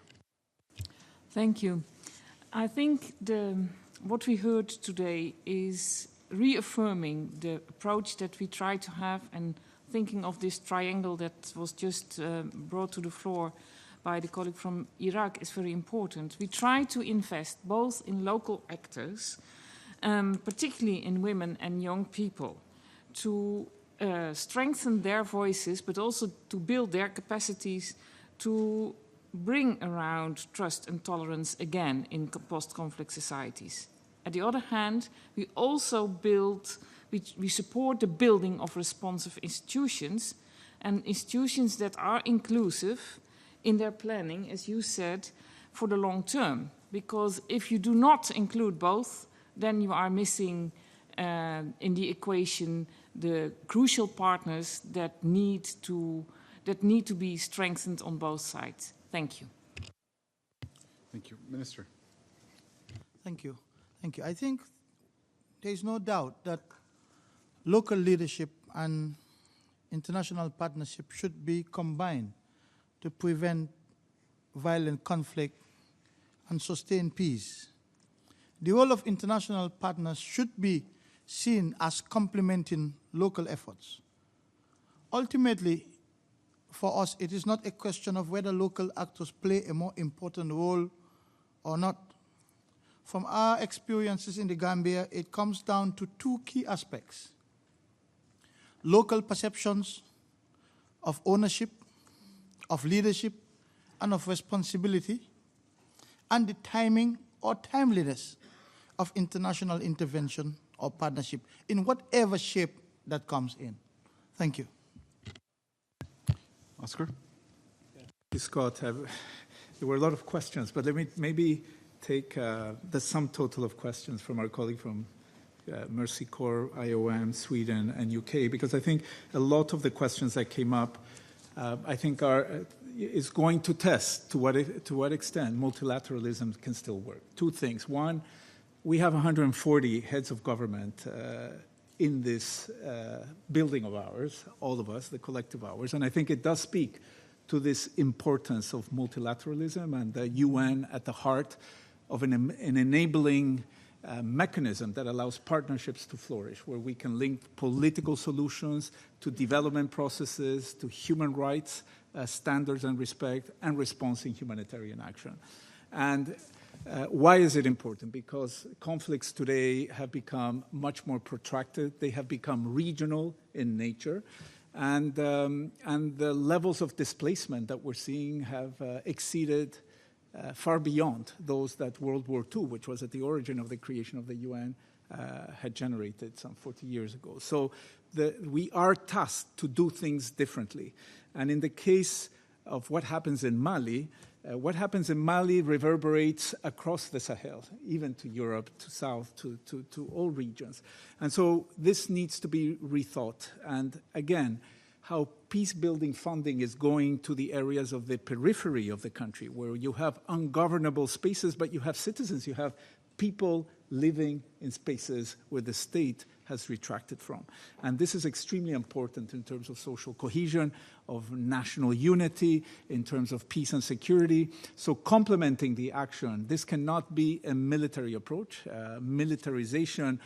Thank you. I think what we heard today is reaffirming the approach that we try to have, and thinking of this triangle that was just brought to the floor by the colleague from Iraq is very important. We try to invest both in local actors, particularly in women and young people, to strengthen their voices, but also to build their capacities to bring around trust and tolerance again in post-conflict societies. On the other hand, we also we support the building of responsive institutions, and institutions that are inclusive in their planning, as you said, for the long term. Because if you do not include both, then you are missing in the equation the crucial partners that need to be strengthened on both sides. Thank you. Thank you. Minister. Thank you. Thank you. I think there is no doubt that local leadership and international partnership should be combined to prevent violent conflict and sustain peace. The role of international partners should be seen as complementing local efforts. Ultimately, for us, it is not a question of whether local actors play a more important role or not. From our experiences in the Gambia, it comes down to two key aspects: local perceptions of ownership, of leadership, and of responsibility, and the timing or timeliness of international intervention or partnership in whatever shape that comes in. Thank you. Oscar? Scott, there were a lot of questions, but let me maybe take the sum total of questions from our colleague from Mercy Corps, IOM, Sweden, and UK, because I think a lot of the questions that came up, I think is going to test to what extent multilateralism can still work. Two things. One, we have 140 heads of government in this building of ours, all of us, the collective ours, and I think it does speak to this importance of multilateralism and the UN at the heart of an enabling mechanism that allows partnerships to flourish, where we can link political solutions to development processes, to human rights standards and respect, and response in humanitarian action. And why is it important? Because conflicts today have become much more protracted. They have become regional in nature. And the levels of displacement that we're seeing have exceeded far beyond those that World War II, which was at the origin of the creation of the UN, had generated some 40 years ago. So we are tasked to do things differently. And in the case of what happens in Mali reverberates across the Sahel, even to Europe, to South, to all regions. And so this needs to be rethought. And again, how peace-building funding is going to the areas of the periphery of the country, where you have ungovernable spaces, but you have citizens, you have people living in spaces where the state has retracted from. And this is extremely important in terms of social cohesion, of national unity, in terms of peace and security. So complementing the action, this cannot be a military approach. Militarization,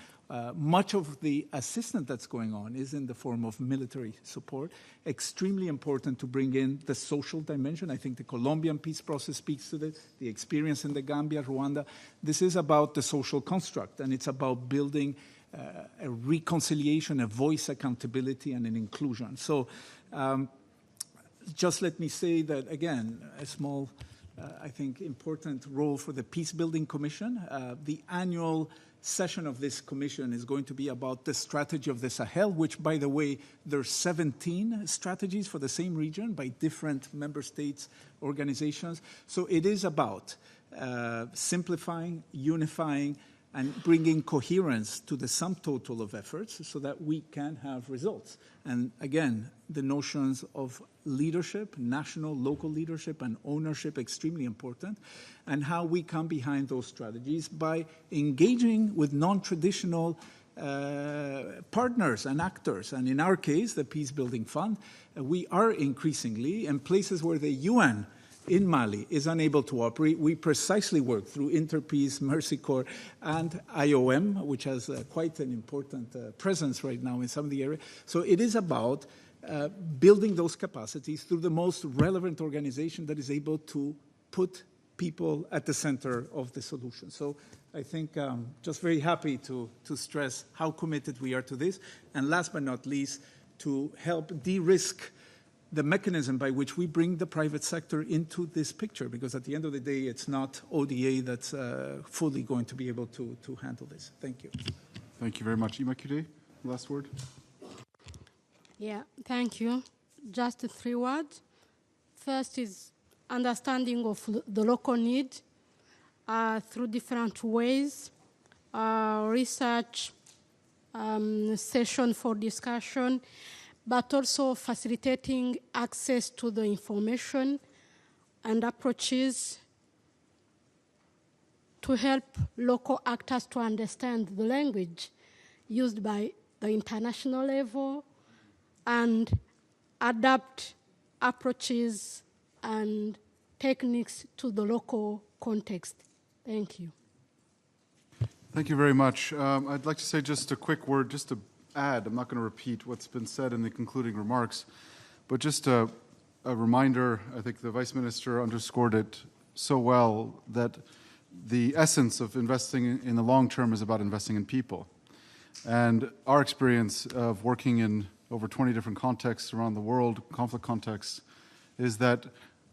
much of the assistance that's going on is in the form of military support. Extremely important to bring in the social dimension. I think the Colombian peace process speaks to this, the experience in the Gambia, Rwanda. This is about the social construct, and it's about building a reconciliation, a voice accountability, and an inclusion. So just let me say that, again, a small, I think, important role for the Peacebuilding Commission. The annual session of this commission is going to be about the strategy of the Sahel, which, by the way, there are 17 strategies for the same region by different member states, organizations. So it is about simplifying, unifying, and bringing coherence to the sum total of efforts so that we can have results. And again, the notions of leadership, national, local leadership, and ownership, extremely important, and how we come behind those strategies by engaging with non-traditional partners and actors. And in our case, the Peacebuilding Fund, we are increasingly in places where the UN in Mali is unable to operate. We precisely work through Interpeace, Mercy Corps, and IOM, which has quite an important presence right now in some of the areas. So it is about building those capacities through the most relevant organization that is able to put people at the center of the solution. So I think just very happy to stress how committed we are to this. And last but not least, to help de-risk the mechanism by which we bring the private sector into this picture, because at the end of the day, it's not ODA that's fully going to be able to handle this. Thank you. Thank you very much. Immaculée, last word. Yeah, thank you. Just 3 words. First is understanding of the local need through different ways, research, session for discussion, but also facilitating access to the information and approaches to help local actors to understand the language used by the international level and adapt approaches and techniques to the local context. Thank you. Thank you very much. I'd like to say just a quick word, just to add. I'm not going to repeat what's been said in the concluding remarks, but just a reminder, I think the Vice Minister underscored it so well, that the essence of investing in the long term is about investing in people. And our experience of working in over 20 different contexts around the world, conflict contexts, is that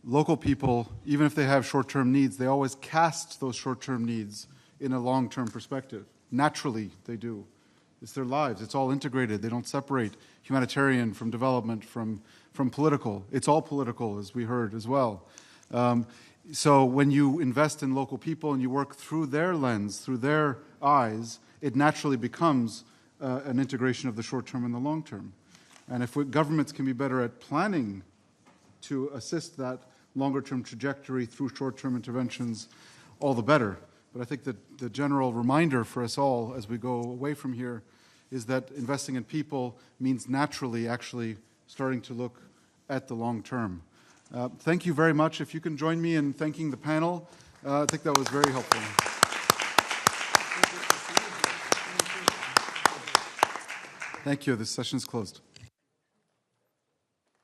local people, even if they have short-term needs, they always cast those short-term needs in a long-term perspective. Naturally, they do. It's their lives. It's all integrated. They don't separate humanitarian from development, from political. It's all political, as we heard as well. So when you invest in local people and you work through their lens, through their eyes, it naturally becomes an integration of the short term and the long term. And if governments can be better at planning to assist that longer term trajectory through short term interventions, all the better. But I think that the general reminder for us all as we go away from here is that investing in people means naturally actually starting to look at the long term. Thank you very much. If you can join me in thanking the panel, I think that was very helpful. Thank you. This session is closed.